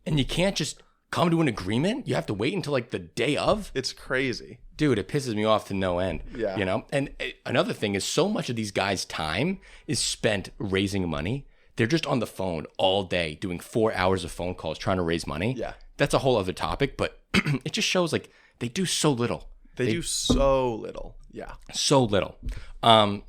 And you can't just come to an agreement. You have to wait until like the day of. It's crazy. Dude, it pisses me off to no end. Yeah. And another thing is, so much of these guys' time is spent raising money. They're just on the phone all day doing 4 hours of phone calls trying to raise money. Yeah. That's a whole other topic, but it just shows like they do so little. They do so little. Yeah. So little.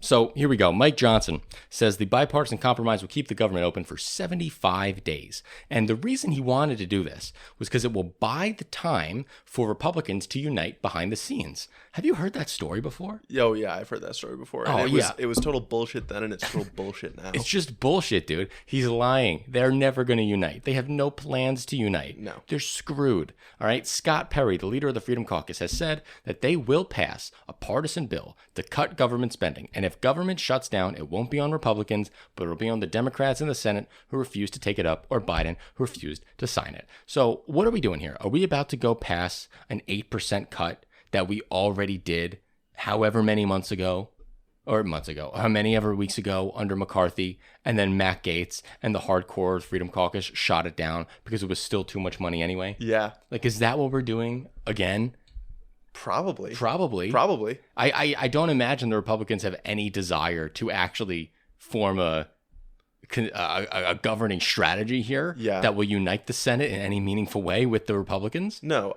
So here we go. Mike Johnson says the bipartisan compromise will keep the government open for 75 days. And the reason he wanted to do this was because it will buy the time for Republicans to unite behind the scenes. Have you heard that story before? Oh, yeah. I've heard that story before. Oh, yeah. It was total bullshit then, and it's total bullshit now. It's just bullshit, dude. He's lying. They're never going to unite. They have no plans to unite. No. They're screwed. All right. Scott Perry, the leader of the Freedom Caucus, has said that they will pass a partisan bill to cut government spending. And if government shuts down, it won't be on Republicans, but it'll be on the Democrats in the Senate who refuse to take it up, or Biden who refused to sign it. So what are we doing here? Are we about to go past an 8% cut that we already did however many months ago, how many ever weeks ago under McCarthy, and then Matt Gaetz and the hardcore Freedom Caucus shot it down because it was still too much money anyway? Yeah. Like, is that what we're doing again? Probably. I don't imagine the Republicans have any desire to actually form a governing strategy here that will unite the Senate in any meaningful way with the Republicans. No,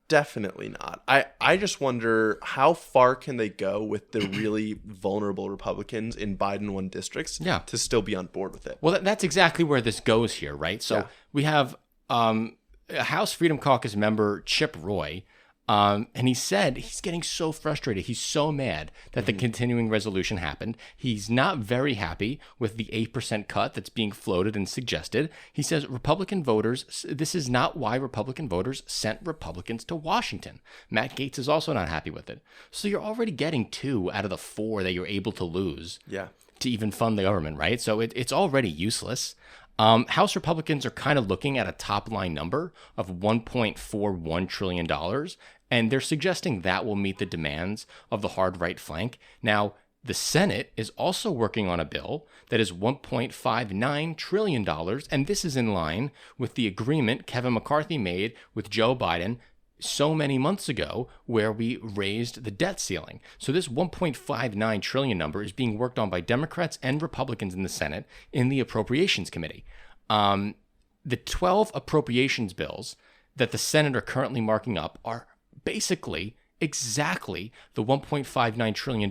definitely not. I just wonder how far can they go with the really vulnerable Republicans in Biden-won districts to still be on board with it. Well, that's exactly where this goes here, right? So we have House Freedom Caucus member Chip Roy And he said he's getting so frustrated. He's so mad that the continuing resolution happened. He's not very happy with the 8% cut that's being floated and suggested. He says Republican voters, this is not why Republican voters sent Republicans to Washington. Matt Gaetz is also not happy with it. So you're already getting 2 out of the 4 that you're able to lose to even fund the government, right? So it's already useless. House Republicans are kind of looking at a top line number of $1.41 trillion, and they're suggesting that will meet the demands of the hard right flank. Now, the Senate is also working on a bill that is $1.59 trillion, and this is in line with the agreement Kevin McCarthy made with Joe Biden so many months ago where we raised the debt ceiling. So this 1.59 trillion number is being worked on by Democrats and Republicans in the Senate in the Appropriations Committee. The 12 appropriations bills that the Senate are currently marking up are basically exactly the $1.59 trillion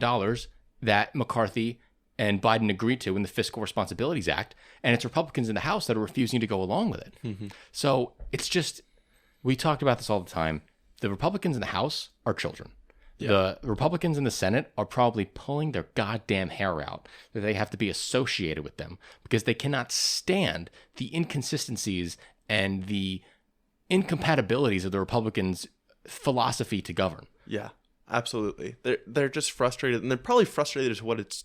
that McCarthy and Biden agreed to in the Fiscal Responsibilities Act, and it's Republicans in the House that are refusing to go along with it. So it's just, we talked about this all the time. The Republicans in the House are children. The Republicans in the Senate are probably pulling their goddamn hair out that they have to be associated with them because they cannot stand the inconsistencies and the incompatibilities of the Republicans' philosophy to govern. Yeah, absolutely. They're just frustrated, and they're probably frustrated as what it's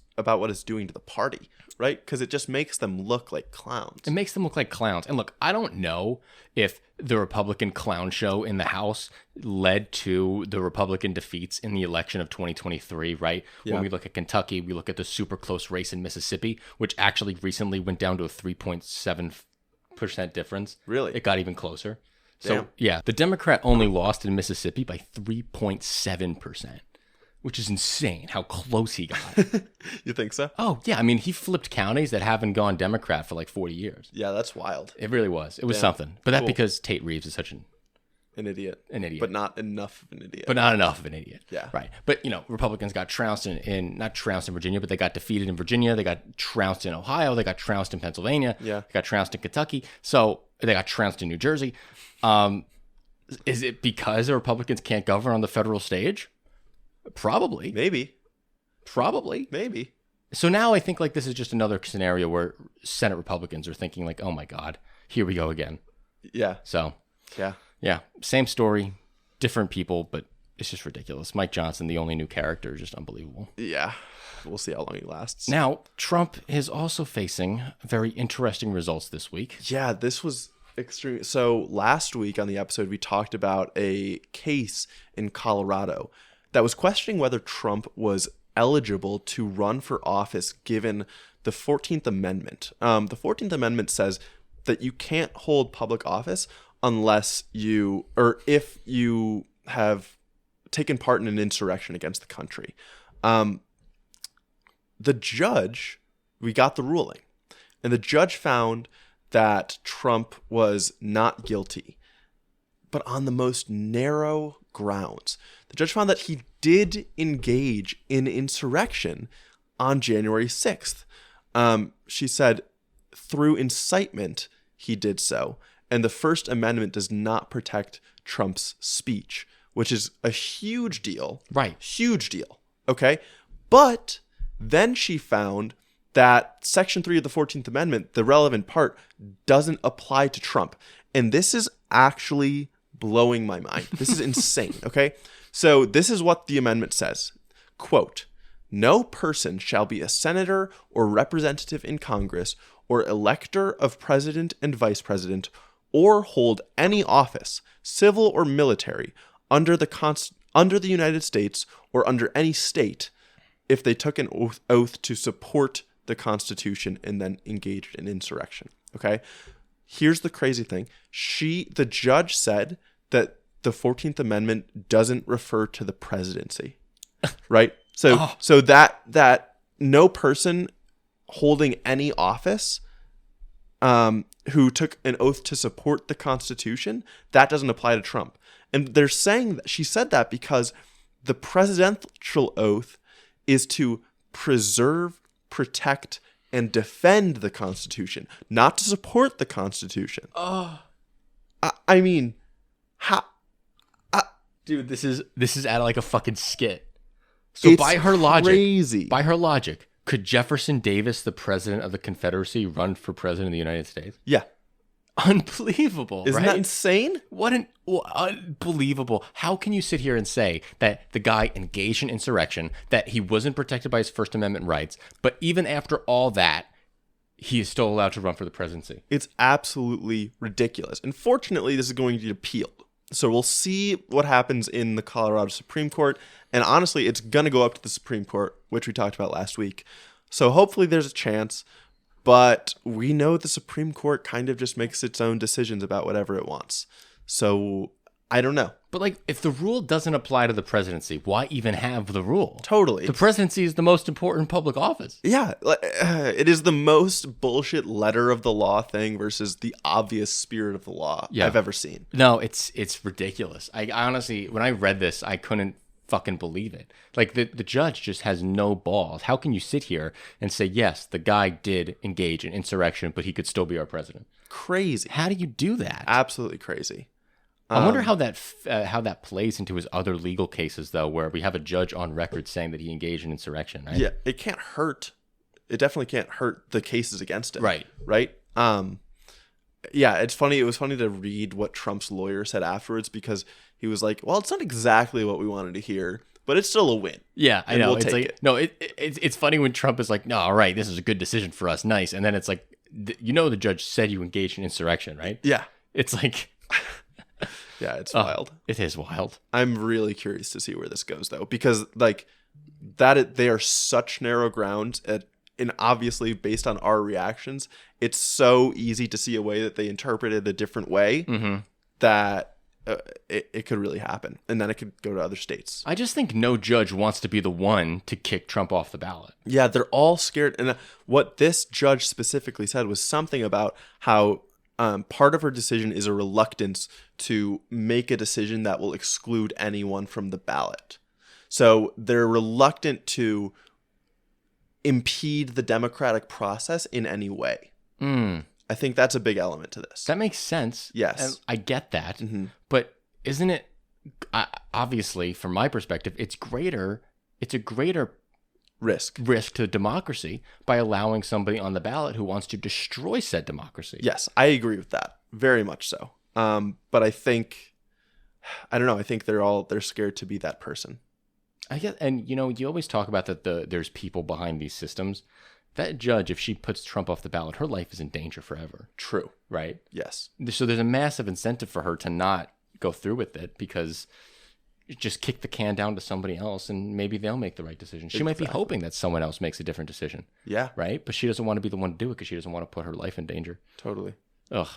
doing to the party, right? Because it just makes them look like clowns. It makes them look like clowns. And look, I don't know if the Republican clown show in the House led to the Republican defeats in the election of 2023, right? Yeah. When we look at Kentucky, we look at the super close race in Mississippi, which actually recently went down to a 3.7% difference. Really? It got even closer. So, yeah, the Democrat only lost in Mississippi by 3.7%, which is insane how close he got. You think so? Oh, yeah. I mean, he flipped counties that haven't gone Democrat for like 40 years. Yeah, that's wild. It really was. It was something. But that's because Tate Reeves is such an idiot. But not enough of an idiot. But not enough of an idiot. Yeah. Right. But, Republicans got trounced not trounced in Virginia, but they got defeated in Virginia. They got trounced in Ohio. They got trounced in Pennsylvania. Yeah. They got trounced in Kentucky. So they got trounced in New Jersey. Is it because the Republicans can't govern on the federal stage? Probably. Maybe. So now I think like this is just another scenario where Senate Republicans are thinking like, oh my God, here we go again. Yeah. So. Yeah. Yeah. Same story, different people, but it's just ridiculous. Mike Johnson, the only new character, is just unbelievable. Yeah. We'll see how long he lasts. Now, Trump is also facing very interesting results this week. Yeah, this was extreme. So last week on the episode, we talked about a case in Colorado that was questioning whether Trump was eligible to run for office given the 14th Amendment. The 14th Amendment says that you can't hold public office unless if you have taken part in an insurrection against the country. The judge, we got the ruling, and the judge found that Trump was not guilty, but on the most narrow grounds. The judge found that he did engage in insurrection on January 6th. She said through incitement, he did so. And the First Amendment does not protect Trump's speech, which is a huge deal. Right. Huge deal. Okay. But then she found that Section 3 of the 14th Amendment, the relevant part, doesn't apply to Trump. And this is actually blowing my mind. This is insane, okay? So this is what the amendment says. Quote, "No person shall be a senator or representative in Congress or elector of president and vice president or hold any office, civil or military, under the United States or under any state if they took an oath to support the Constitution and then engaged in insurrection." Okay? Here's the crazy thing. The judge said that the 14th Amendment doesn't refer to the presidency. Right? So that no person holding any office who took an oath to support the Constitution, that doesn't apply to Trump. And they're saying that she said that because the presidential oath is to preserve, protect, and defend the Constitution, not to support the Constitution. I mean, how? Dude, this is out of like a fucking skit. So by her logic, could Jefferson Davis, the president of the Confederacy, run for president of the United States? Yeah. Unbelievable. Isn't that insane? Unbelievable. How can you sit here and say that the guy engaged in insurrection, that he wasn't protected by his First Amendment rights, but even after all that, he is still allowed to run for the presidency? It's absolutely ridiculous. And fortunately, this is going to be appealed. So we'll see what happens in the Colorado Supreme Court. And honestly, it's going to go up to the Supreme Court, which we talked about last week. So hopefully there's a chance. But we know the Supreme Court kind of just makes its own decisions about whatever it wants. So I don't know. But like, if the rule doesn't apply to the presidency, why even have the rule? Totally. The presidency is the most important public office. Yeah. It is the most bullshit letter of the law thing versus the obvious spirit of the law I've ever seen. No, it's ridiculous. I honestly, when I read this, I couldn't fucking believe it. Like, the judge just has no balls. How can you sit here and say, yes, the guy did engage in insurrection, but he could still be our president? Crazy. How do you do that? Absolutely crazy. I wonder how that plays into his other legal cases, though, where we have a judge on record saying that he engaged in insurrection, right? Yeah, it can't hurt. It definitely can't hurt the cases against him. Right. Right? Yeah, it's funny. It was funny to read what Trump's lawyer said afterwards, because he was like, well, it's not exactly what we wanted to hear, but it's still a win. Yeah, I know. We'll it's take like it. No, it's funny when Trump is like, no, all right, this is a good decision for us, nice. And then it's like, the judge said you engaged in insurrection, right? Yeah. It's like... Yeah, it's wild. It is wild. I'm really curious to see where this goes, though, because like they are such narrow ground, and obviously based on our reactions, it's so easy to see a way that they interpret it a different way that it could really happen, and then it could go to other states. I just think no judge wants to be the one to kick Trump off the ballot. Yeah, they're all scared, and what this judge specifically said was something about how part of her decision is a reluctance to make a decision that will exclude anyone from the ballot. So they're reluctant to impede the democratic process in any way. I think that's a big element to this. That makes sense. Yes. And I get that. But isn't it, obviously, from my perspective, it's a greater risk to democracy by allowing somebody on the ballot who wants to destroy said democracy. Yes, I agree with that. Very much so. But I don't know. I think they're scared to be that person. I get, and you always talk about that there's people behind these systems. That judge, if she puts Trump off the ballot, her life is in danger forever. True. Right? Yes. So there's a massive incentive for her to not go through with it, because just kick the can down to somebody else and maybe they'll make the right decision. She might be hoping that someone else makes a different decision. Yeah. Right? But she doesn't want to be the one to do it because she doesn't want to put her life in danger. Totally. Ugh.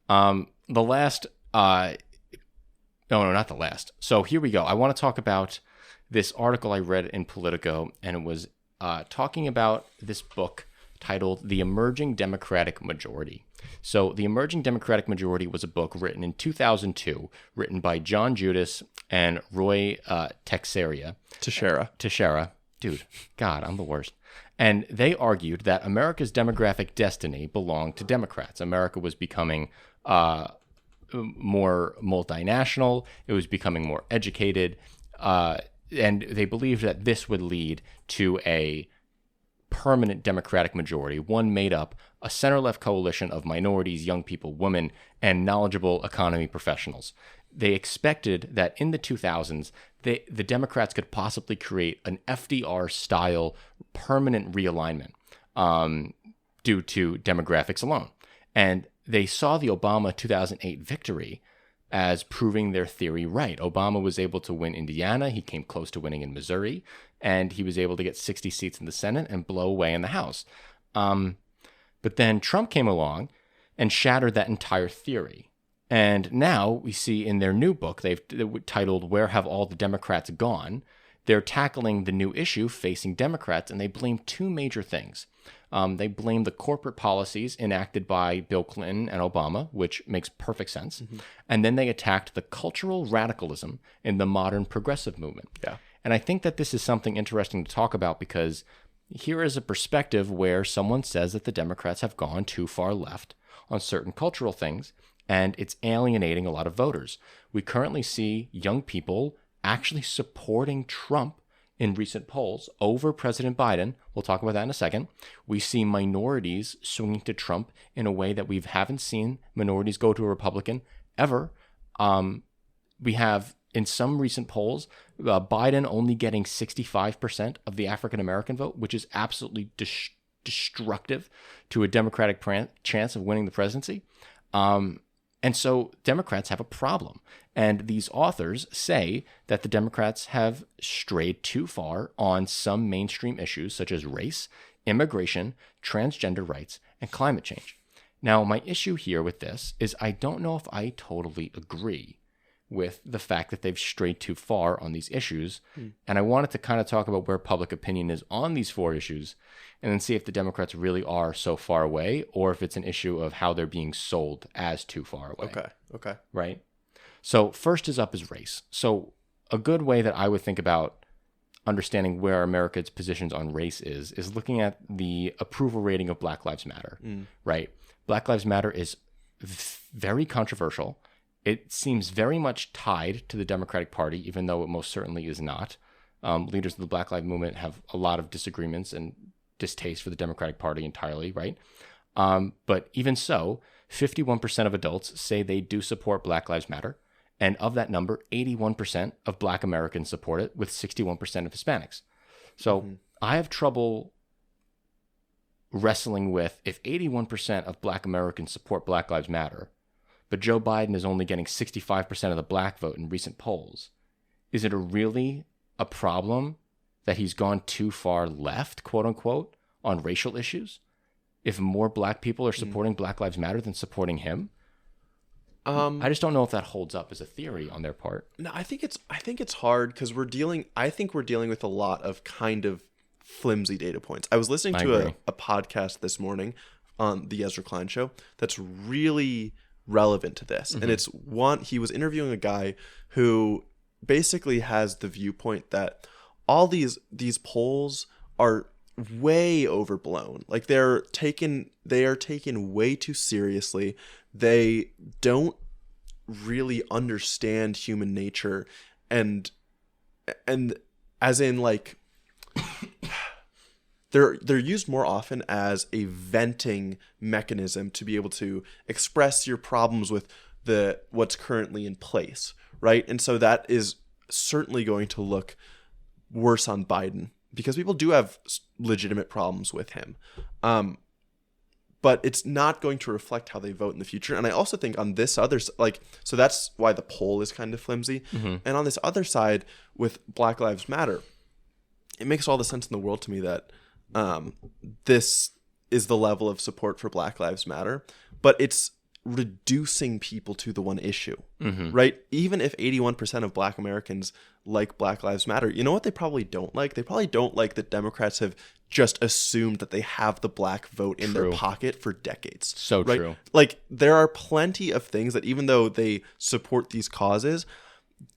The last, no, not the last. So here we go. I want to talk about this article I read in Politico, and it was talking about this book titled The Emerging Democratic Majority. So The Emerging Democratic Majority was a book written in 2002, written by John Judas and Roy Teixeira. Dude, God, I'm the worst. And they argued that America's demographic destiny belonged to Democrats. America was becoming more multinational. It was becoming more educated. And they believed that this would lead to a permanent Democratic majority, one made up a center-left coalition of minorities, young people, women, and knowledgeable economy professionals. They expected that in the 2000s, the Democrats could possibly create an FDR-style permanent realignment due to demographics alone. And they saw the Obama 2008 victory as proving their theory right. Obama was able to win Indiana. He came close to winning in Missouri. And he was able to get 60 seats in the Senate and blow away in the House. But then Trump came along and shattered that entire theory. And now we see in their new book, they've titled Where Have All the Democrats Gone? They're tackling the new issue facing Democrats, and they blame two major things. They blame the corporate policies enacted by Bill Clinton and Obama, which makes perfect sense. Mm-hmm. And then they attacked the cultural radicalism in the modern progressive movement. Yeah. And I think that this is something interesting to talk about, because here is a perspective where someone says that the Democrats have gone too far left on certain cultural things, and it's alienating a lot of voters. We currently see young people actually supporting Trump in recent polls over President Biden. We'll talk about that in a second. We see minorities swinging to Trump in a way that we haven't seen minorities go to a Republican ever. We have, in some recent polls, Biden only getting 65% of the African-American vote, which is absolutely destructive to a Democratic chance of winning the presidency. And so Democrats have a problem. And these authors say that the Democrats have strayed too far on some mainstream issues such as race, immigration, transgender rights, and climate change. Now, my issue here with this is I don't know if I totally agree with the fact that they've strayed too far on these issues. And I wanted to kind of talk about where public opinion is on these 4 issues and then see if the Democrats really are so far away or if it's an issue of how they're being sold as too far away. Okay. Right? So first is race. So a good way that I would think about understanding where America's positions on race is looking at the approval rating of Black Lives Matter, right? Black Lives Matter is very controversial. It seems very much tied to the Democratic Party, even though it most certainly is not. Leaders of the Black Lives Movement have a lot of disagreements and distaste for the Democratic Party entirely, right? But even so, 51% of adults say they do support Black Lives Matter. And of that number, 81% of Black Americans support it, with 61% of Hispanics. So I have trouble wrestling with if 81% of Black Americans support Black Lives Matter, but Joe Biden is only getting 65% of the Black vote in recent polls. Is it really a problem that he's gone too far left, quote unquote, on racial issues? If more Black people are supporting Black Lives Matter than supporting him? I just don't know if that holds up as a theory on their part. No, I think it's hard because we're dealing with a lot of kind of flimsy data points. I was listening to a podcast this morning on the Ezra Klein show that's really relevant to this. And he was interviewing a guy who basically has the viewpoint that all these polls are way overblown. Like they are taken way too seriously. They don't really understand human nature and as in like they're used more often as a venting mechanism to be able to express your problems with what's currently in place, right? And so that is certainly going to look worse on Biden because people do have legitimate problems with him. But it's not going to reflect how they vote in the future. And I also think on this other so that's why the poll is kind of flimsy. And on this other side with Black Lives Matter, it makes all the sense in the world to me that this is the level of support for Black Lives Matter, but it's reducing people to the one issue, right? Even if 81% of Black Americans like Black Lives Matter, you know what they probably don't like? They probably don't like that Democrats have just assumed that they have the Black vote in their pocket for decades. So right? True. Like there are plenty of things that even though they support these causes,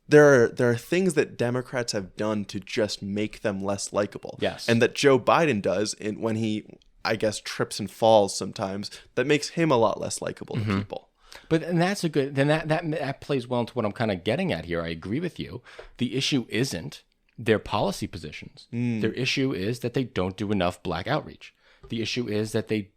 there are things that Democrats have done to just make them less likable. Yes. And that Joe Biden does when he, I guess, trips and falls sometimes, that makes him a lot less likable to people. But and that's a good, then that plays well into what I'm kind of getting at here. I agree with you. The issue isn't their policy positions. Their issue is that they don't do enough Black outreach. The issue is that they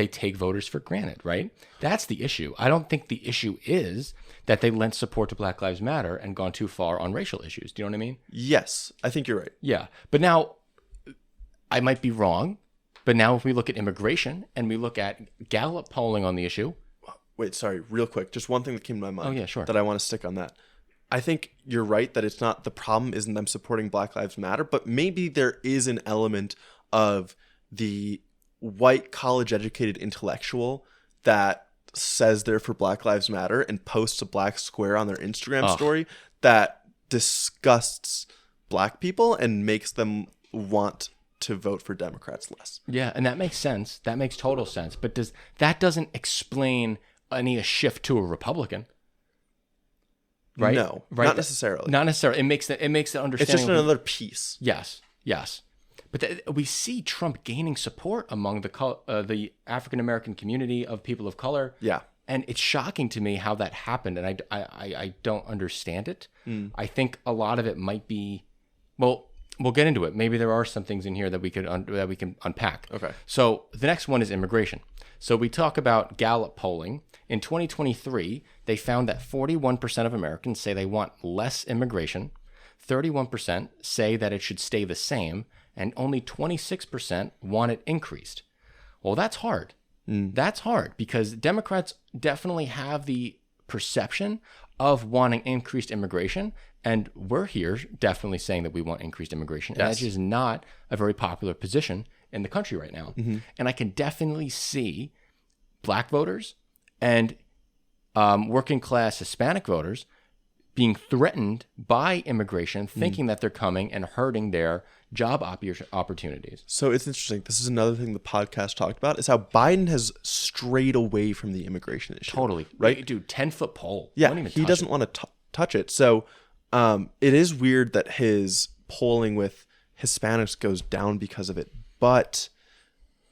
take voters for granted, right? That's the issue. I don't think the issue is that they lent support to Black Lives Matter and gone too far on racial issues. Do you know what I mean? Yes, I think you're right. Yeah. But now, I might be wrong, but now if we look at immigration and we look at Gallup polling on the issue. Wait, sorry, real quick. Just one thing that came to my mind. Oh, yeah, sure. That I want to stick on that. I think you're right that it's not, the problem isn't them supporting Black Lives Matter, but maybe there is an element of the white college-educated intellectual that says they're for Black Lives Matter and posts a black square on their Instagram story that disgusts Black people and makes them want to vote for Democrats less. Yeah, and that makes sense. That makes total sense. But that doesn't explain any shift to a Republican. Right? No, right? Not necessarily. Not necessarily. It makes the understanding. It's just another piece. Yes. But we see Trump gaining support among the African American community of people of color. Yeah. And it's shocking to me how that happened, and I don't understand it. I think a lot of it might be, well, we'll get into it. Maybe there are some things in here that we can unpack. Okay. So the next one is immigration. So we talk about Gallup polling. In 2023, they found that 41% of Americans say they want less immigration, 31% say that it should stay the same, and only 26% want it increased. Well, that's hard. That's hard because Democrats definitely have the perception of wanting increased immigration. And we're here definitely saying that we want increased immigration. And that's just not a very popular position in the country right now. And I can definitely see black voters and working class Hispanic voters being threatened by immigration, thinking that they're coming and hurting their job opportunities. So it's interesting. This is another thing the podcast talked about, is how Biden has strayed away from the immigration issue. Totally. Right? Dude, 10-foot pole. Yeah, he doesn't want to touch it. So it is weird that his polling with Hispanics goes down because of it. But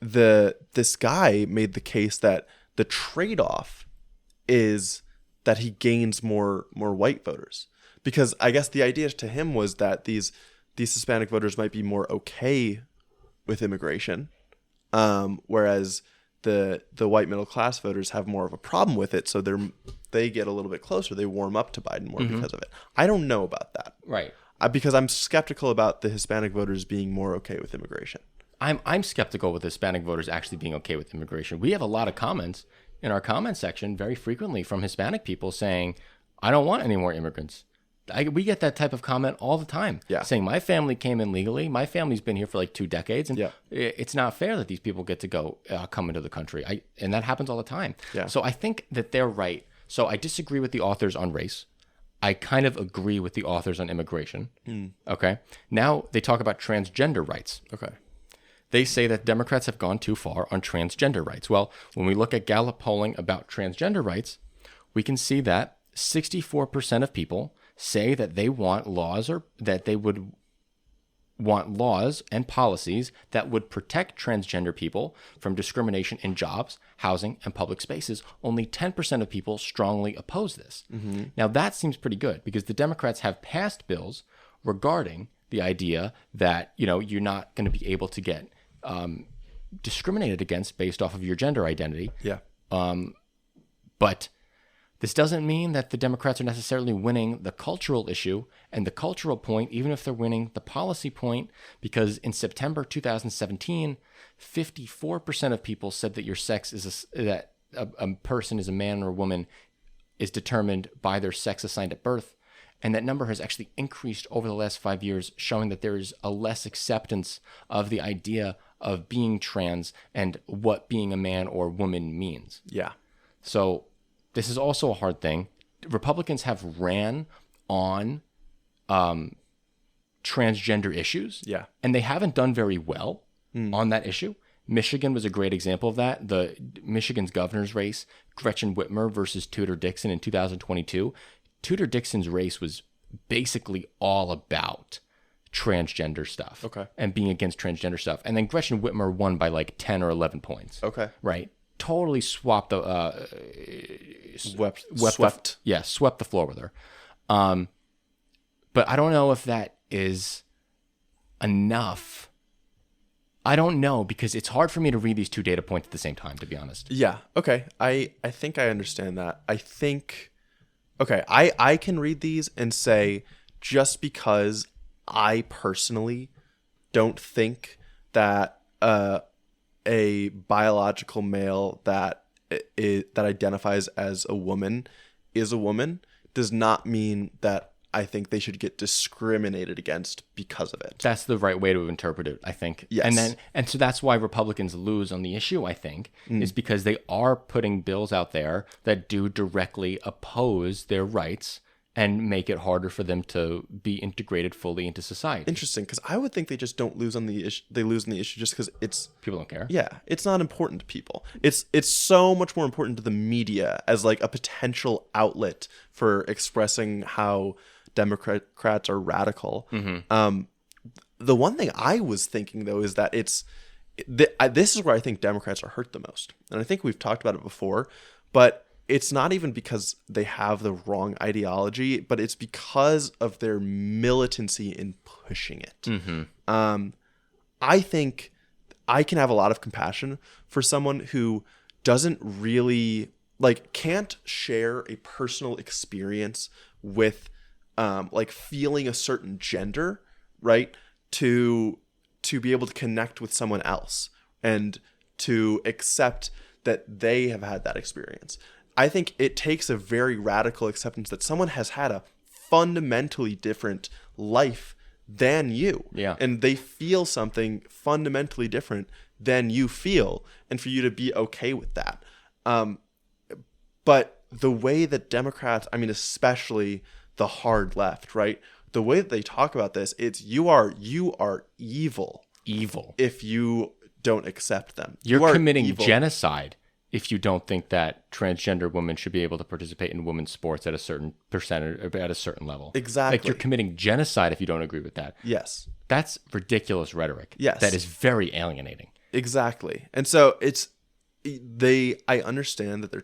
this guy made the case that the trade-off is that he gains more white voters. Because I guess the idea to him was that these Hispanic voters might be more okay with immigration, whereas the white middle class voters have more of a problem with it. So they get a little bit closer. They warm up to Biden more because of it. I don't know about that. Right. Because I'm skeptical about the Hispanic voters being more okay with immigration. I'm skeptical with Hispanic voters actually being okay with immigration. We have a lot of comments in our comment section very frequently from Hispanic people saying, I don't want any more immigrants. We get that type of comment all the time, saying my family came in legally. My family's been here for like 2 decades, and it's not fair that these people get to come into the country. And that happens all the time. Yeah. So I think that they're right. So I disagree with the authors on race. I kind of agree with the authors on immigration. Okay. Now they talk about transgender rights. Okay. They say that Democrats have gone too far on transgender rights. Well, when we look at Gallup polling about transgender rights, we can see that 64% of people say that they want laws, or that they would want laws and policies that would protect transgender people from discrimination in jobs, housing, and public spaces. Only 10% of people strongly oppose this. Now, that seems pretty good because the Democrats have passed bills regarding the idea that, you're not going to be able to get discriminated against based off of your gender identity. Yeah. But this doesn't mean that the Democrats are necessarily winning the cultural issue and the cultural point, even if they're winning the policy point, because in September 2017, 54% of people said that your sex is that a person is a man or a woman is determined by their sex assigned at birth. And that number has actually increased over the last 5 years, showing that there is a less acceptance of the idea of being trans and what being a man or woman means. Yeah. So this is also a hard thing. Republicans have ran on transgender issues. Yeah. And they haven't done very well on that issue. Michigan was a great example of that. Michigan's governor's race, Gretchen Whitmer versus Tudor Dixon in 2022. Tudor Dixon's race was basically all about transgender stuff. Okay. And being against transgender stuff. And then Gretchen Whitmer won by like 10 or 11 points. Okay. Right. Totally swept the floor with her. But I don't know if that is enough. I don't know, because it's hard for me to read these 2 data points at the same time, to be honest. Yeah. Okay. I think I understand that. Okay, I can read these and say, just because I personally don't think that a biological male that identifies as a woman is a woman does not mean that I think they should get discriminated against because of it. That's the right way to interpret it, I think. Yes. And so that's why Republicans lose on the issue, I think, is because they are putting bills out there that do directly oppose their rights and make it harder for them to be integrated fully into society. Interesting, because I would think they just don't lose on the issue. They lose on the issue just because it's people don't care. Yeah, it's not important to people. It's so much more important to the media as like a potential outlet for expressing how Democrats are radical. The one thing I was thinking though is that this is where I think Democrats are hurt the most, and I think we've talked about it before, but it's not even because they have the wrong ideology, but it's because of their militancy in pushing it. I think I can have a lot of compassion for someone who doesn't really can't share a personal experience with feeling a certain gender, right? To be able to connect with someone else and to accept that they have had that experience. I think it takes a very radical acceptance that someone has had a fundamentally different life than you. Yeah. And they feel something fundamentally different than you feel, and for you to be okay with that. But the way that Democrats, I mean, especially the hard left, right? The way that they talk about this, it's you are evil. Evil. If you don't accept them. You're committing genocide if you don't think that transgender women should be able to participate in women's sports at a certain percentage, at a certain level. Exactly. Like, you're committing genocide if you don't agree with that. Yes. That's ridiculous rhetoric. Yes. That is very alienating. Exactly. And so I understand that they're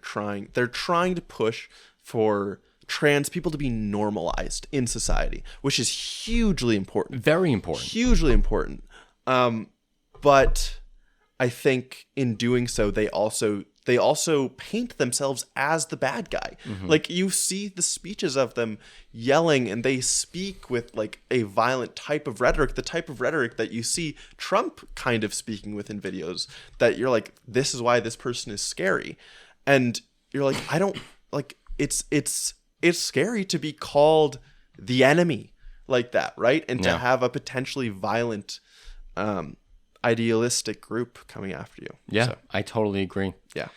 trying to push for trans people to be normalized in society, which is hugely important. Very important. Hugely important. But I think in doing so, they also paint themselves as the bad guy. Like, you see the speeches of them yelling, and they speak with like a violent type of rhetoric, the type of rhetoric that you see Trump kind of speaking with in videos, that you're like, this is why this person is scary. And you're like, I don't like, it's scary to be called the enemy like that, right? And to have a potentially violent idealistic group coming after you. Yeah, so, I totally agree. Yeah.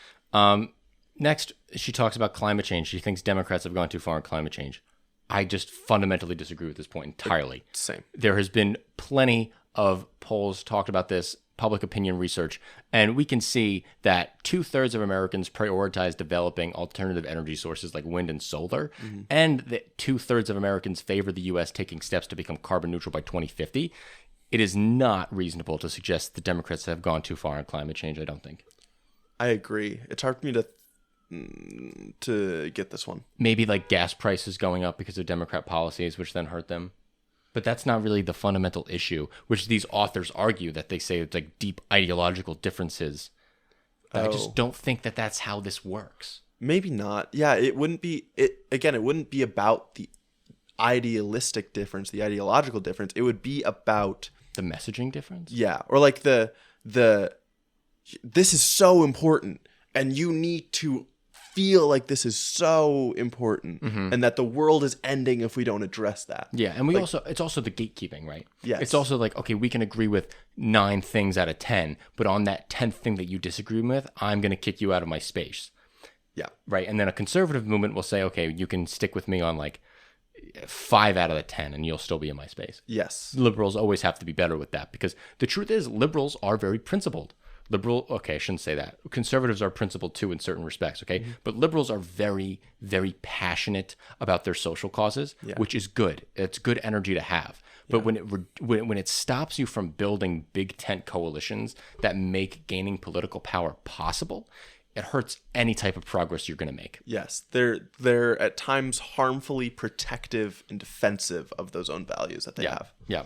Next, she talks about climate change. She thinks Democrats have gone too far in climate change. I just fundamentally disagree with this point entirely. Same. There has been plenty of polls talked about this, public opinion research, and we can see that 2/3 of Americans prioritize developing alternative energy sources like wind and solar, and that 2/3 of Americans favor the U.S. taking steps to become carbon neutral by 2050. It is not reasonable to suggest the Democrats have gone too far on climate change, I don't think. I agree. It's hard for me to get this one. Maybe like gas prices going up because of Democrat policies, which then hurt them. But that's not really the fundamental issue, which these authors argue, that they say it's like deep ideological differences. I just don't think that that's how this works. Maybe not. Yeah, it wouldn't be about the idealistic difference, the ideological difference. It would be about the messaging difference. Yeah, or like the this is so important, and you need to feel like this is so important, and that the world is ending if we don't address that. Yeah, and it's also the gatekeeping, right? Yes. It's also like, okay, we can agree with 9 things out of 10, but on that 10th thing that you disagree with, I'm going to kick you out of my space. Yeah. Right, and then a conservative movement will say, okay, you can stick with me on like 5 out of the 10 and you'll still be in my space. Yes. Liberals always have to be better with that, because the truth is liberals are very principled. I shouldn't say that. Conservatives are principled too in certain respects, okay? But liberals are very, very passionate about their social causes, which is good. It's good energy to have. But when it stops you from building big tent coalitions that make gaining political power possible, it hurts any type of progress you're going to make. Yes, they're at times harmfully protective and defensive of those own values that they have. Yeah.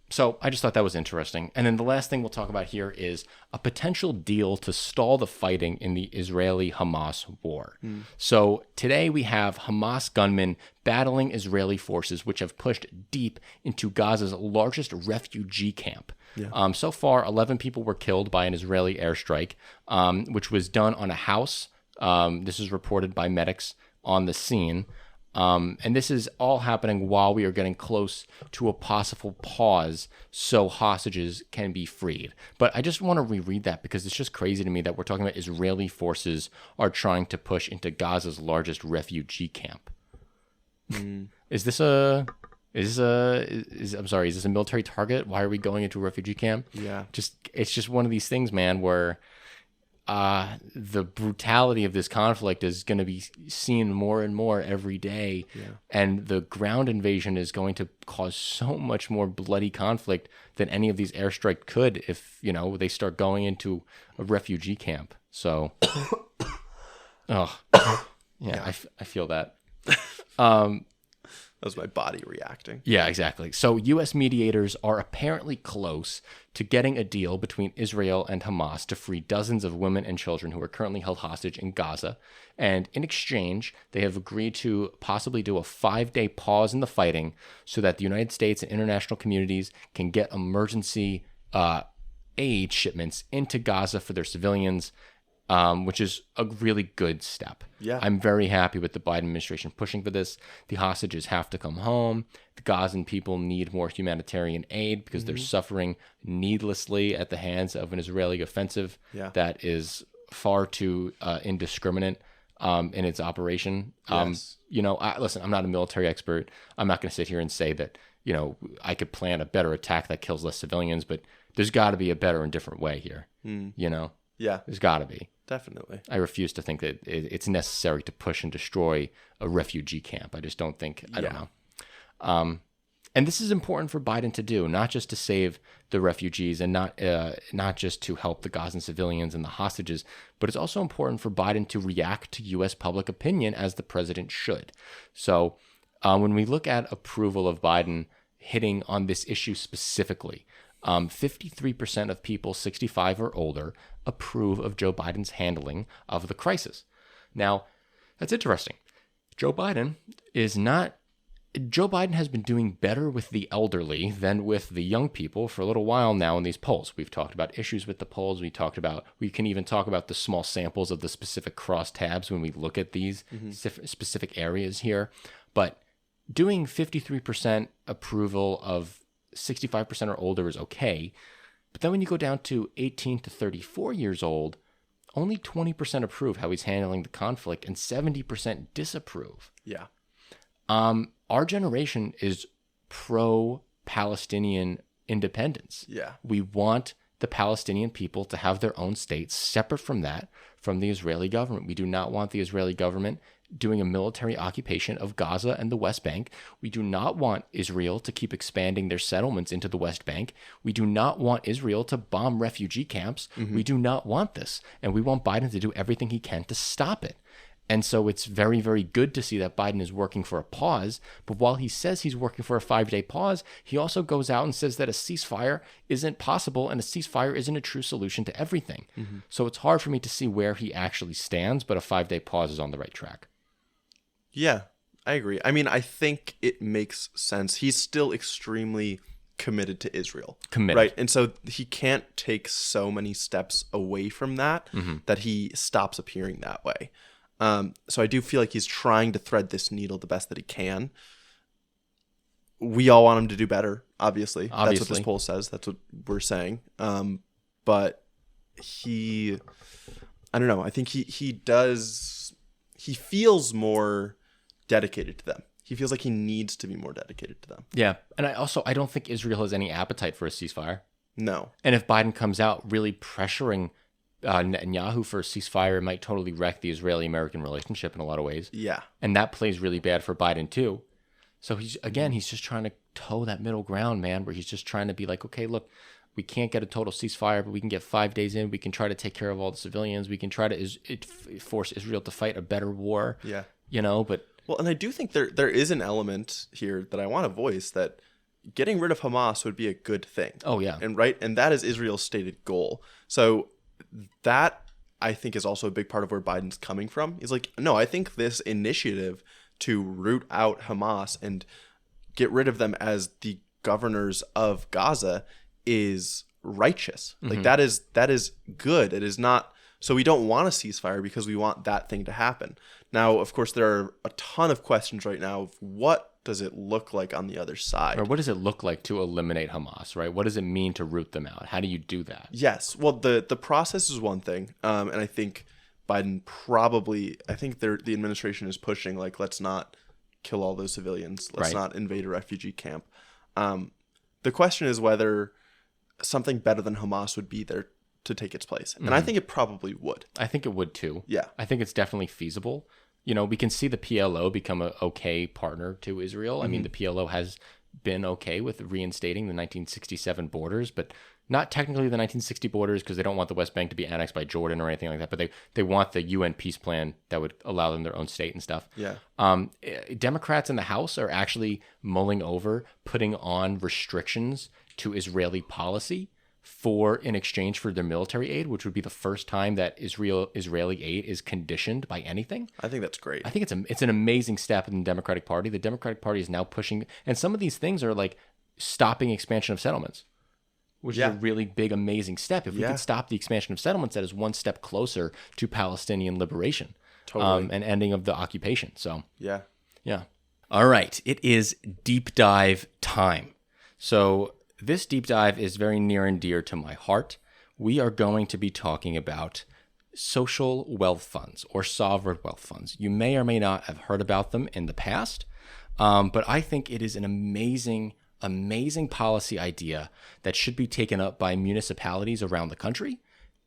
So I just thought that was interesting. And then the last thing we'll talk about here is a potential deal to stall the fighting in the Israeli-Hamas war. So today we have Hamas gunmen battling Israeli forces, which have pushed deep into Gaza's largest refugee camp. Yeah. So far, 11 people were killed by an Israeli airstrike, which was done on a house. This is reported by medics on the scene. And this is all happening while we are getting close to a possible pause so hostages can be freed. But I just want to reread that because it's just crazy to me that we're talking about Israeli forces are trying to push into Gaza's largest refugee camp. Is this a military target? Why are we going into a refugee camp? Yeah. It's just one of these things, man, where the brutality of this conflict is going to be seen more and more every day. Yeah. And the ground invasion is going to cause so much more bloody conflict than any of these airstrikes could if, they start going into a refugee camp. So, Yeah. I feel that. That was my body reacting. Yeah, exactly. So U.S. mediators are apparently close to getting a deal between Israel and Hamas to free dozens of women and children who are currently held hostage in Gaza. And in exchange, they have agreed to possibly do a 5-day pause in the fighting so that the United States and international communities can get emergency aid shipments into Gaza for their civilians, which is a really good step. Yeah. I'm very happy with the Biden administration pushing for this. The hostages have to come home. The Gazan people need more humanitarian aid because they're suffering needlessly at the hands of an Israeli offensive that is far too indiscriminate in its operation. Yes. Listen, I'm not a military expert. I'm not going to sit here and say that, I could plan a better attack that kills less civilians, but there's got to be a better and different way here, Yeah, There's got to be. definitely. I refuse to think that it's necessary to push and destroy a refugee camp. I just don't think, I don't know. And this is important for Biden to do, not just to save the refugees and not just to help the Gazan civilians and the hostages, but it's also important for Biden to react to U.S. public opinion as the president should. So when we look at approval of Biden hitting on this issue specifically, 53% of people 65 or older approve of Joe Biden's handling of the crisis. Now, that's interesting. Joe Biden has been doing better with the elderly than with the young people for a little while now in these polls. We've talked about issues with the polls. We can even talk about the small samples of the specific crosstabs when we look at these specific areas here. But doing 53% approval of 65% or older is okay. But then when you go down to 18 to 34 years old, only 20% approve how he's handling the conflict and 70% disapprove. Yeah. Our generation is pro-Palestinian independence. Yeah. We want the Palestinian people to have their own state separate from the Israeli government. We do not want the Israeli government doing a military occupation of Gaza and the West Bank. We do not want Israel to keep expanding their settlements into the West Bank. We do not want Israel to bomb refugee camps. We do not want this. And we want Biden to do everything he can to stop it. And so it's very, very good to see that Biden is working for a pause. But while he says he's working for a 5-day pause, he also goes out and says that a ceasefire isn't possible and a ceasefire isn't a true solution to everything. So it's hard for me to see where he actually stands, but a 5-day pause is on the right track. Yeah, I agree. I mean, I think it makes sense. He's still extremely committed to Israel. Right? And so he can't take so many steps away from that that he stops appearing that way. So I do feel like he's trying to thread this needle the best that he can. We all want him to do better, obviously. That's what this poll says. That's what we're saying. But I don't know. I think he feels more dedicated to them. He feels like he needs to be more dedicated to them. Yeah. And I don't think Israel has any appetite for a ceasefire. No. And if Biden comes out really pressuring Netanyahu for a ceasefire, it might totally wreck the Israeli-American relationship in a lot of ways. Yeah. And that plays really bad for Biden too. So he's just trying to toe that middle ground, man, where he's just trying to be like, okay, look, we can't get a total ceasefire, but we can get 5 days in. We can try to take care of all the civilians. We can try to force Israel to fight a better war. Yeah. But... Well, and I do think there is an element here that I want to voice that getting rid of Hamas would be a good thing. Oh, yeah. And that is Israel's stated goal. So that, I think, is also a big part of where Biden's coming from. He's like, no, I think this initiative to root out Hamas and get rid of them as the governors of Gaza is righteous. Like that is good. It is not. So we don't want a ceasefire because we want that thing to happen. Now, of course, there are a ton of questions right now of what does it look like on the other side? Or what does it look like to eliminate Hamas, right? What does it mean to root them out? How do you do that? Yes. Well, the process is one thing. And I think Biden the administration is pushing, like, let's not kill all those civilians. Let's not invade a refugee camp. The question is whether something better than Hamas would be there to take its place. And I think it probably would. I think it would too. Yeah. I think it's definitely feasible. We can see the PLO become an okay partner to Israel. I mean, the PLO has been okay with reinstating the 1967 borders, but not technically the 1960 borders because they don't want the West Bank to be annexed by Jordan or anything like that, but they want the UN peace plan that would allow them their own state and stuff. Yeah. Democrats in the House are actually mulling over putting on restrictions to Israeli policy in exchange for their military aid, which would be the first time that Israeli aid is conditioned by anything. I think that's great. I think it's an amazing step in the Democratic Party. The Democratic Party is now pushing, and some of these things are like stopping expansion of settlements, which is a really big, amazing step. If we could stop the expansion of settlements, that is one step closer to Palestinian liberation, and ending of the occupation. So yeah. All right, it is deep dive time. So this deep dive is very near and dear to my heart. We are going to be talking about social wealth funds or sovereign wealth funds. You may or may not have heard about them in the past, but I think it is an amazing policy idea that should be taken up by municipalities around the country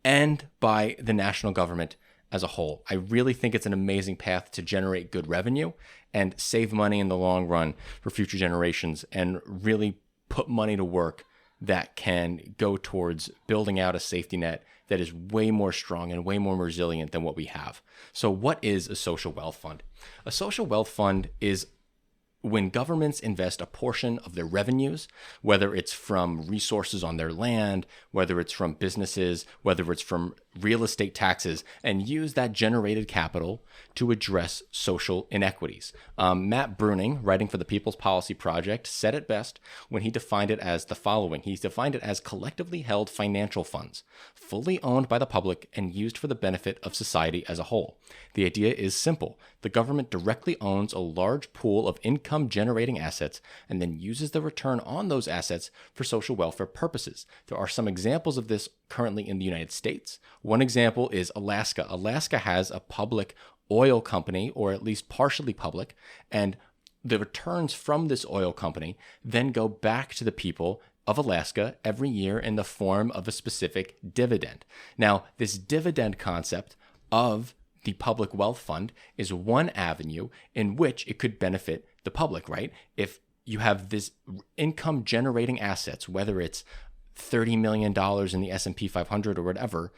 and by the national government as a whole. I really think it's an amazing path to generate good revenue and save money in the long run for future generations and really put money to work that can go towards building out a safety net that is way more strong and way more resilient than what we have. So what is a social wealth fund? A social wealth fund is when governments invest a portion of their revenues, whether it's from resources on their land, whether it's from businesses, whether it's from real estate taxes, and use that generated capital to address social inequities. Matt Bruning, writing for the People's Policy Project, said it best when he defined it as the following. He defined it as collectively held financial funds, fully owned by the public and used for the benefit of society as a whole. The idea is simple. The government directly owns a large pool of income-generating assets and then uses the return on those assets for social welfare purposes. There are some examples of this currently in the United States. One example is Alaska. Alaska has a public oil company, or at least partially public, and the returns from this oil company then go back to the people of Alaska every year in the form of a specific dividend. Now, this dividend concept of the public wealth fund is one avenue in which it could benefit the public, right? If you have this income generating assets, whether it's $30 million in the S&P 500 or whatever,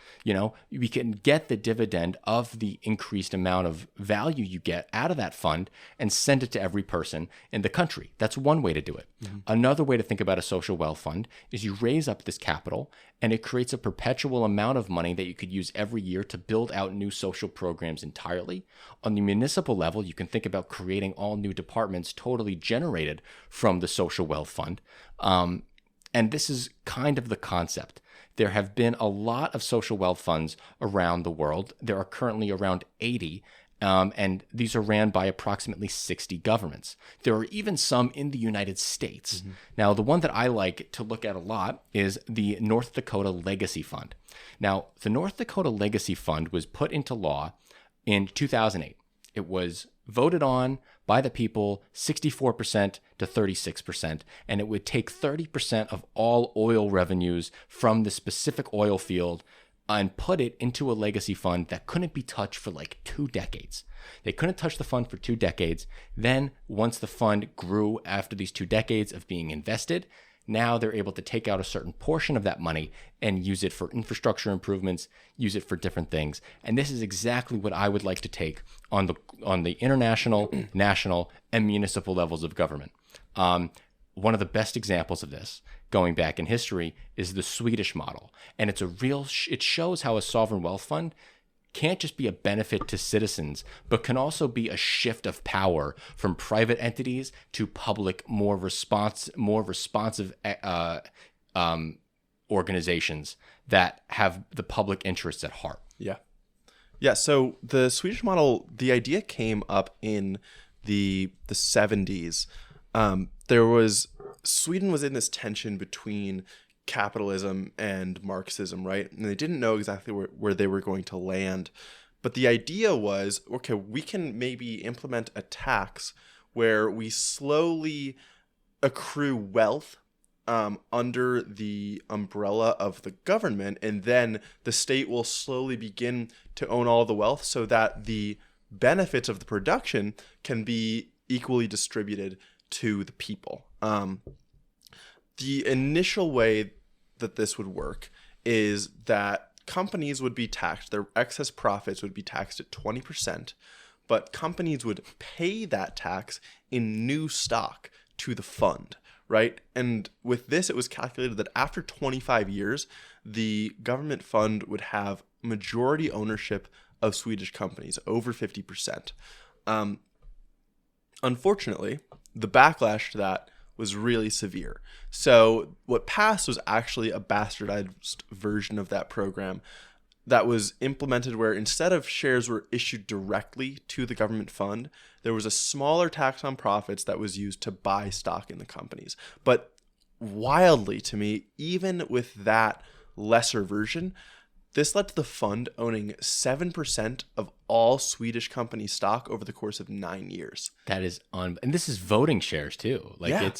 we can get the dividend of the increased amount of value you get out of that fund and send it to every person in the country. That's one way to do it. Mm-hmm. Another way to think about a social wealth fund is you raise up this capital and it creates a perpetual amount of money that you could use every year to build out new social programs entirely. On the municipal level, you can think about creating all new departments totally generated from the social wealth fund. And this is kind of the concept. There have been a lot of social wealth funds around the world. There are currently around 80, and these are ran by approximately 60 governments. There are even some in the United States. Mm-hmm. Now, the one that I like to look at a lot is the North Dakota Legacy Fund. Now, the North Dakota Legacy Fund was put into law in 2008. It was voted on by the people 64% to 36%, and it would take 30% of all oil revenues from the specific oil field and put it into a legacy fund that couldn't be touched for like 2 decades. They couldn't touch the fund for 2 decades. Then once the fund grew after these 2 decades of being invested, now they're able to take out a certain portion of that money and use it for infrastructure improvements, use it for different things. And this is exactly what I would like to take on the international, national, and municipal levels of government. One of the best examples of this, going back in history, is the Swedish model. And it shows how a sovereign wealth fund can't just be a benefit to citizens, but can also be a shift of power from private entities to public, more responsive organizations that have the public interests at heart. Yeah. So the Swedish model, the idea came up in the 70s. Sweden was in this tension between capitalism and Marxism, right? And they didn't know exactly where they were going to land. But the idea was, okay, we can maybe implement a tax where we slowly accrue wealth under the umbrella of the government, and then the state will slowly begin to own all the wealth so that the benefits of the production can be equally distributed to the people. The initial way that this would work is that companies would be taxed, their excess profits would be taxed at 20%, but companies would pay that tax in new stock to the fund, right? And with this, it was calculated that after 25 years, the government fund would have majority ownership of Swedish companies, over 50%. Unfortunately, the backlash to that was really severe. So what passed was actually a bastardized version of that program that was implemented where instead of shares were issued directly to the government fund, there was a smaller tax on profits that was used to buy stock in the companies. But wildly to me, even with that lesser version, this led to the fund owning 7% of all Swedish company stock over the course of 9 years. That is and this is voting shares too. Like Yeah.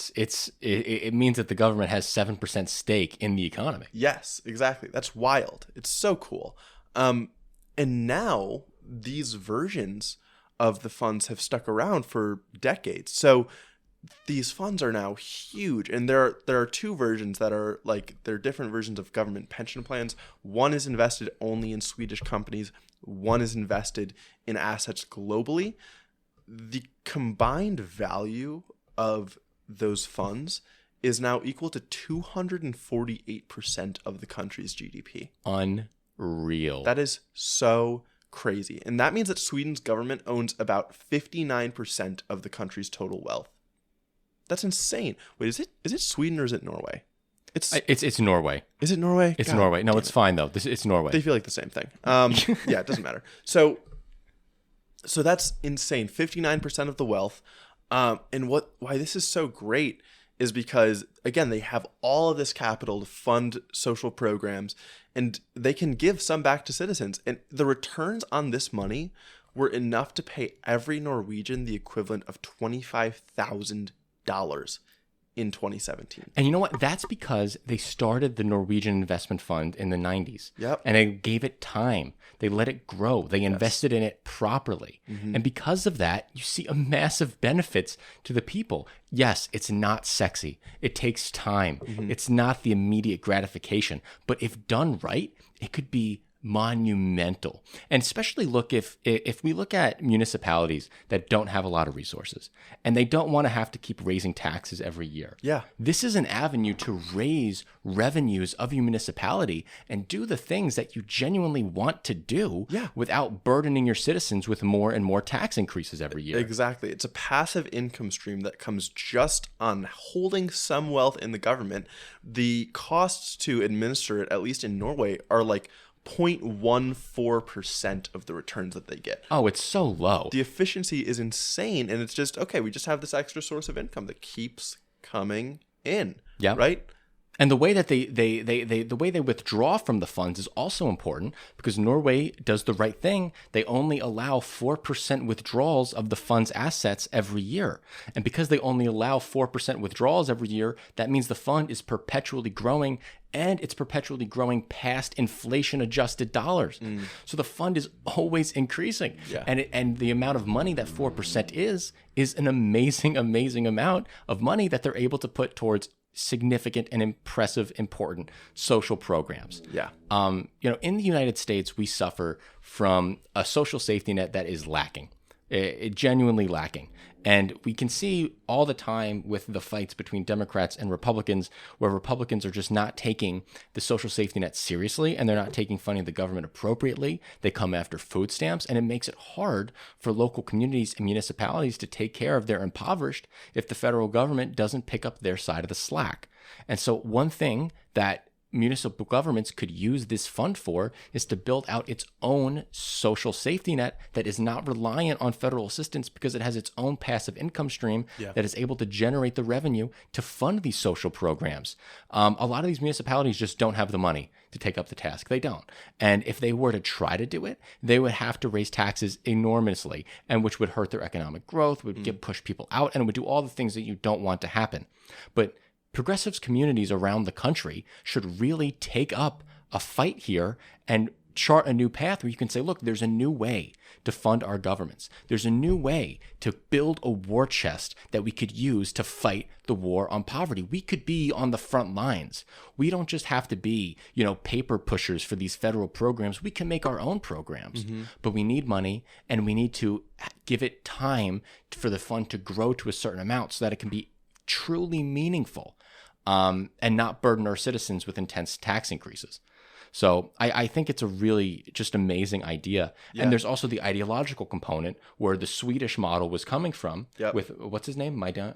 it means that the government has 7% stake in the economy. Yes, exactly. That's wild. It's so cool. And now these versions of the funds have stuck around for decades. So these funds are now huge, and there are two versions that are like they're different versions of government pension plans. One is invested only in Swedish companies. One is invested in assets globally. The combined value of those funds is now equal to 248% of the country's GDP. Unreal. That is so crazy. And that means that Sweden's government owns about 59% of the country's total wealth. That's insane. Wait, is it Sweden or is it Norway? It's Norway. Is it Norway? It's God, Norway. No, damn it's it. Fine though. It's Norway. They feel like the same thing. Yeah, it doesn't matter. So that's insane. 59% of the wealth. And why this is so great is because, again, they have all of this capital to fund social programs, and they can give some back to citizens. And the returns on this money were enough to pay every Norwegian the equivalent of $25,000 in 2017. And you know what? That's because they started the Norwegian Investment Fund in the 90s. Yep. And they gave it time. They let it grow. They invested in it properly. And because of that, you see a massive benefits to the people. Yes, it's not sexy. It takes time. It's not the immediate gratification. But if done right, it could be monumental. And especially if we look at municipalities that don't have a lot of resources and they don't want to have to keep raising taxes every year. Yeah. This is an avenue to raise revenues of your municipality and do the things that you genuinely want to do without burdening your citizens with more and more tax increases every year. Exactly. It's a passive income stream that comes just on holding some wealth in the government. The costs to administer it, at least in Norway, are like 0.14% of the returns that they get. Oh, it's so low. The efficiency is insane, and it's just, okay, we just have this extra source of income that keeps coming in. Yeah. Right? And the way that the way they withdraw from the funds is also important because Norway does the right thing. They only allow 4% withdrawals of the fund's assets every year. And because they only allow 4% withdrawals every year, that means the fund is perpetually growing, and it's perpetually growing past inflation-adjusted dollars. So the fund is always increasing. Yeah. And the amount of money that 4% is an amazing, amazing amount of money that they're able to put towards significant and impressive, important social programs. Yeah. In the United States, we suffer from a social safety net that is lacking, genuinely lacking. And we can see all the time with the fights between Democrats and Republicans, where Republicans are just not taking the social safety net seriously, and they're not taking funding the government appropriately. They come after food stamps, and it makes it hard for local communities and municipalities to take care of their impoverished if the federal government doesn't pick up their side of the slack. And so one thing that municipal governments could use this fund for is to build out its own social safety net that is not reliant on federal assistance because it has its own passive income stream that is able to generate the revenue to fund these social programs. A lot of these municipalities just don't have the money to take up the task. They don't. And if they were to try to do it, they would have to raise taxes enormously, and which would hurt their economic growth, would push people out, and would do all the things that you don't want to happen. But progressives communities around the country should really take up a fight here and chart a new path where you can say, look, there's a new way to fund our governments. There's a new way to build a war chest that we could use to fight the war on poverty. We could be on the front lines. We don't just have to be, paper pushers for these federal programs. We can make our own programs, but we need money, and we need to give it time for the fund to grow to a certain amount so that it can be truly meaningful, and not burden our citizens with intense tax increases. So I think it's a really just amazing idea. Yeah. And there's also the ideological component where the Swedish model was coming from with, what's his name? Meidner?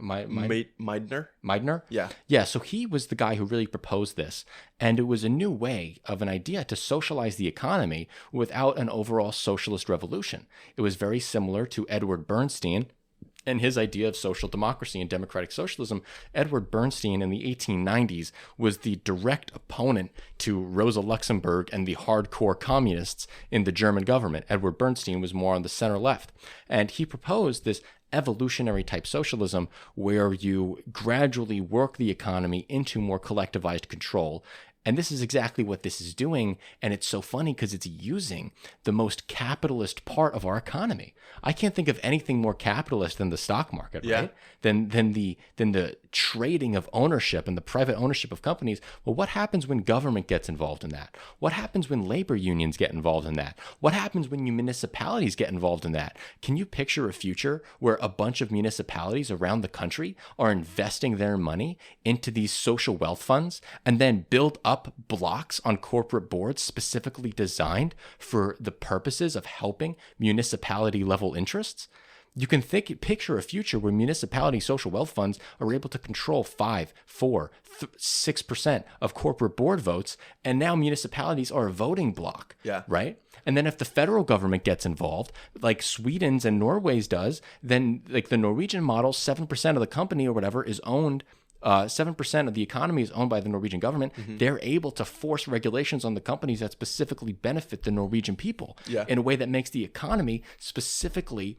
Meidner? Yeah. Yeah, so he was the guy who really proposed this. And it was a new way of an idea to socialize the economy without an overall socialist revolution. It was very similar to Edward Bernstein and his idea of social democracy and democratic socialism. Edward Bernstein in the 1890s was the direct opponent to Rosa Luxemburg and the hardcore communists in the German government. Edward Bernstein was more on the center left. And he proposed this evolutionary type socialism where you gradually work the economy into more collectivized control. And this is exactly what this is doing. And it's so funny because it's using the most capitalist part of our economy. I can't think of anything more capitalist than the stock market, right? Than the trading of ownership and the private ownership of companies. Well, what happens when government gets involved in that? What happens when labor unions get involved in that? What happens when municipalities get involved in that? Can you picture a future where a bunch of municipalities around the country are investing their money into these social wealth funds and then build up blocks on corporate boards specifically designed for the purposes of helping municipality level interests? You can picture a future where municipality social wealth funds are able to control 5, 4, 6% of corporate board votes, and now municipalities are a voting bloc, right? And then if the federal government gets involved, like Sweden's and Norway's does, then like the Norwegian model, 7% of the company or whatever is owned 7% of the economy is owned by the Norwegian government. They're able to force regulations on the companies that specifically benefit the Norwegian people in a way that makes the economy specifically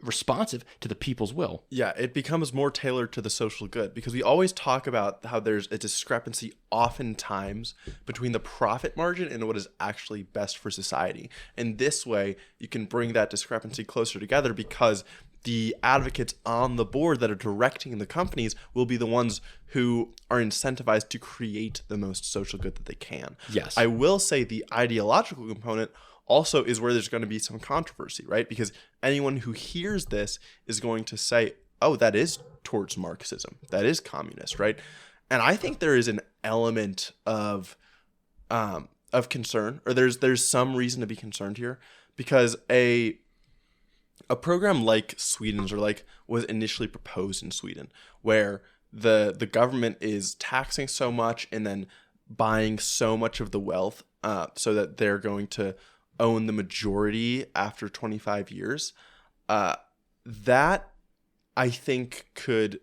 responsive to the people's will. Yeah, it becomes more tailored to the social good because we always talk about how there's a discrepancy oftentimes between the profit margin and what is actually best for society. And this way, you can bring that discrepancy closer together because the advocates on the board that are directing the companies will be the ones who are incentivized to create the most social good that they can. Yes. I will say the ideological component also is where there's going to be some controversy, right? Because anyone who hears this is going to say, oh, that is towards Marxism. That is communist, right? And I think there is an element of concern, or there's some reason to be concerned here because a program like Sweden's, or like was initially proposed in Sweden, where the government is taxing so much and then buying so much of the wealth so that they're going to own the majority after 25 years, that I think could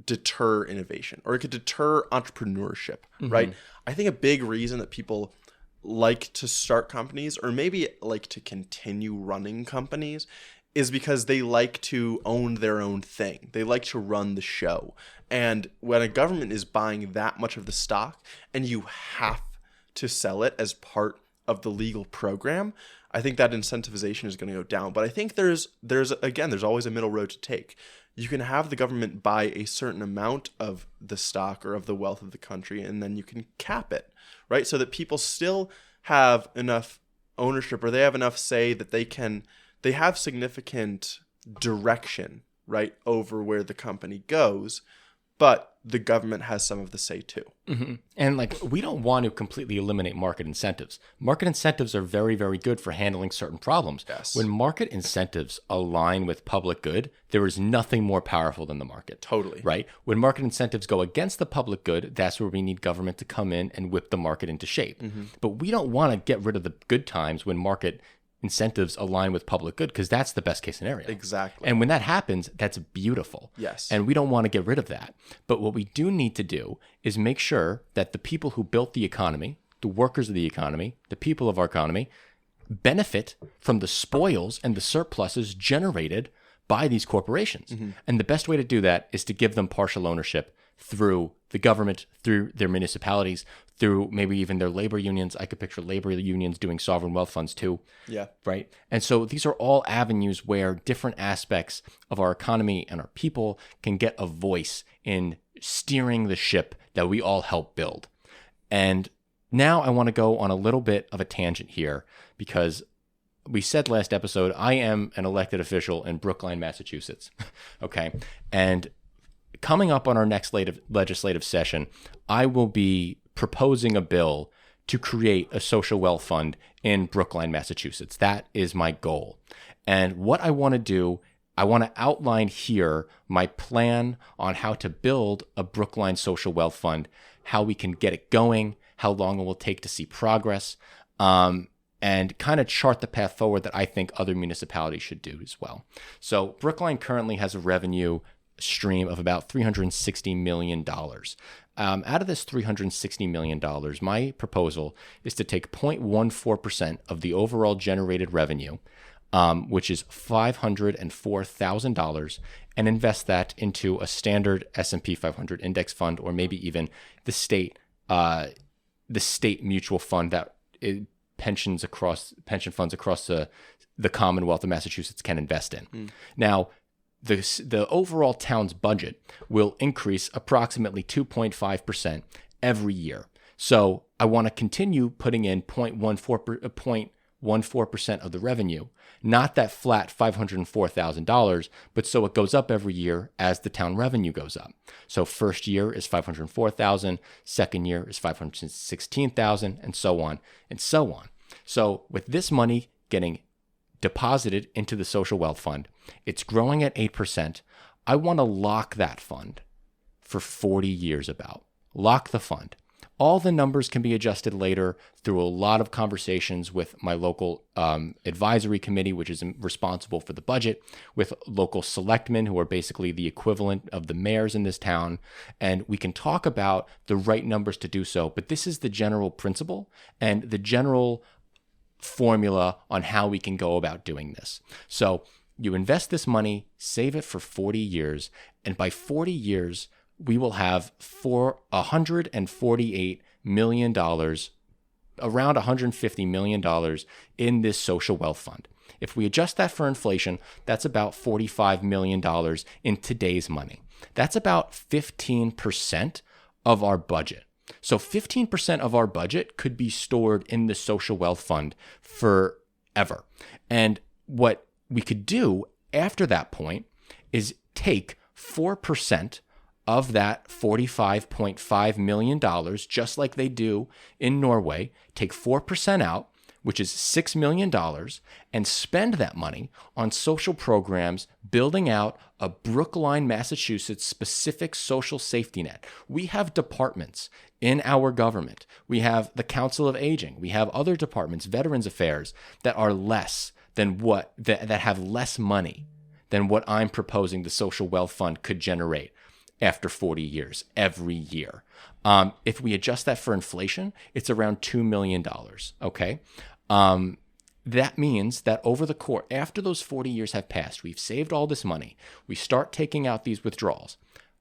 deter innovation, or it could deter entrepreneurship, right? I think a big reason that people like to start companies, or maybe like to continue running companies, is because they like to own their own thing. They like to run the show. And when a government is buying that much of the stock and you have to sell it as part of the legal program, I think that incentivization is going to go down. But I think there's always a middle road to take. You can have the government buy a certain amount of the stock or of the wealth of the country, and then you can cap it, right? So that people still have enough ownership, or they have enough say that they have significant direction, right, over where the company goes, but the government has some of the say too. And like, we don't want to completely eliminate market incentives. Market incentives are very, very good for handling certain problems. Yes. When market incentives align with public good, there is nothing more powerful than the market. Totally. Right? When market incentives go against the public good, that's where we need government to come in and whip the market into shape. But we don't want to get rid of the good times when market incentives align with public good, because that's the best case scenario. Exactly. And when that happens, that's beautiful. Yes. And we don't want to get rid of that. But what we do need to do is make sure that the people who built the economy, the workers of the economy, the people of our economy, benefit from the spoils and the surpluses generated by these corporations. And the best way to do that is to give them partial ownership through the government, through their municipalities, through maybe even their labor unions. I could picture labor unions doing sovereign wealth funds too. Yeah. Right. And so these are all avenues where different aspects of our economy and our people can get a voice in steering the ship that we all help build. And now I want to go on a little bit of a tangent here, because we said last episode, I am an elected official in Brookline, Massachusetts. Okay. And coming up on our next legislative session, I will be proposing a bill to create a social wealth fund in Brookline, Massachusetts. That is my goal. And what I want to do, I want to outline here my plan on how to build a Brookline social wealth fund, how we can get it going, how long it will take to see progress, and kind of chart the path forward that I think other municipalities should do as well. So Brookline currently has a revenue stream of about $360 million. Out of this $360 million, my proposal is to take 0.14% of the overall generated revenue, which is $504,000, and invest that into a standard S&P 500 index fund, or maybe even the state mutual fund that pension funds across the Commonwealth of Massachusetts can invest in. Now, the overall town's budget will increase approximately 2.5% every year. So I want to continue putting in 0.14% of the revenue, not that flat $504,000, but so it goes up every year as the town revenue goes up. So first year is $504,000, second year is $516,000, and so on and so on. So with this money getting deposited into the social wealth fund, it's growing at 8%. I want to lock that fund for 40 years about. Lock the fund. All the numbers can be adjusted later through a lot of conversations with my local advisory committee, which is responsible for the budget, with local selectmen, who are basically the equivalent of the mayors in this town. And we can talk about the right numbers to do so. But this is the general principle and the general formula on how we can go about doing this. So you invest this money, save it for 40 years, and by 40 years, we will have $148 million, around $150 million in this social wealth fund. If we adjust that for inflation, that's about $45 million in today's money. That's about 15% of our budget. So 15% of our budget could be stored in the social wealth fund forever. And what we could do after that point is take 4% of that $45.5 million, just like they do in Norway, take 4% out, which is $6 million, and spend that money on social programs, building out a Brookline, Massachusetts specific social safety net. We have departments in our government. We have the Council of Aging. We have other departments, Veterans Affairs, that are less than that have less money than what I'm proposing the social wealth fund could generate after 40 years, every year. If we adjust that for inflation, it's around $2 million, okay? That means that over the course, after those 40 years have passed, we've saved all this money, we start taking out these withdrawals,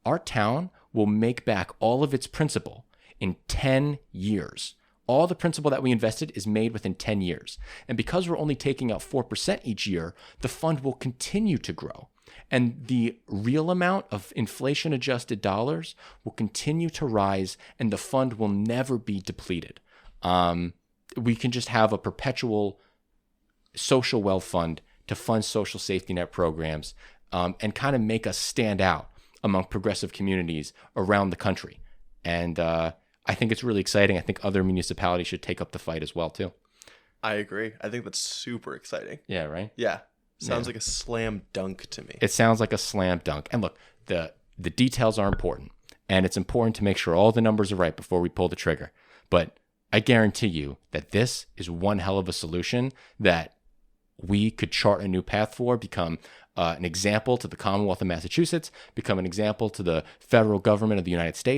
our town will make back all of its principal in 10 years. All the principal that we invested is made within 10 years. And because we're only taking out 4% each year, the fund will continue to grow. And the real amount of inflation-adjusted dollars will continue to rise, and the fund will never be depleted. We can just have a perpetual social wealth fund to fund social safety net programs, and kind of make us stand out among progressive communities around the country. And I think it's really exciting. I think other municipalities should take up the fight as well, too. I agree. I think that's super exciting. Yeah, right? Yeah. Sounds like a slam dunk to me. It sounds like a slam dunk. And look, the details are important. And it's important to make sure all the numbers are right before we pull the trigger. But I guarantee you that this is one hell of a solution that we could chart a new path for, become an example to the Commonwealth of Massachusetts, become an example to the federal government of the United States,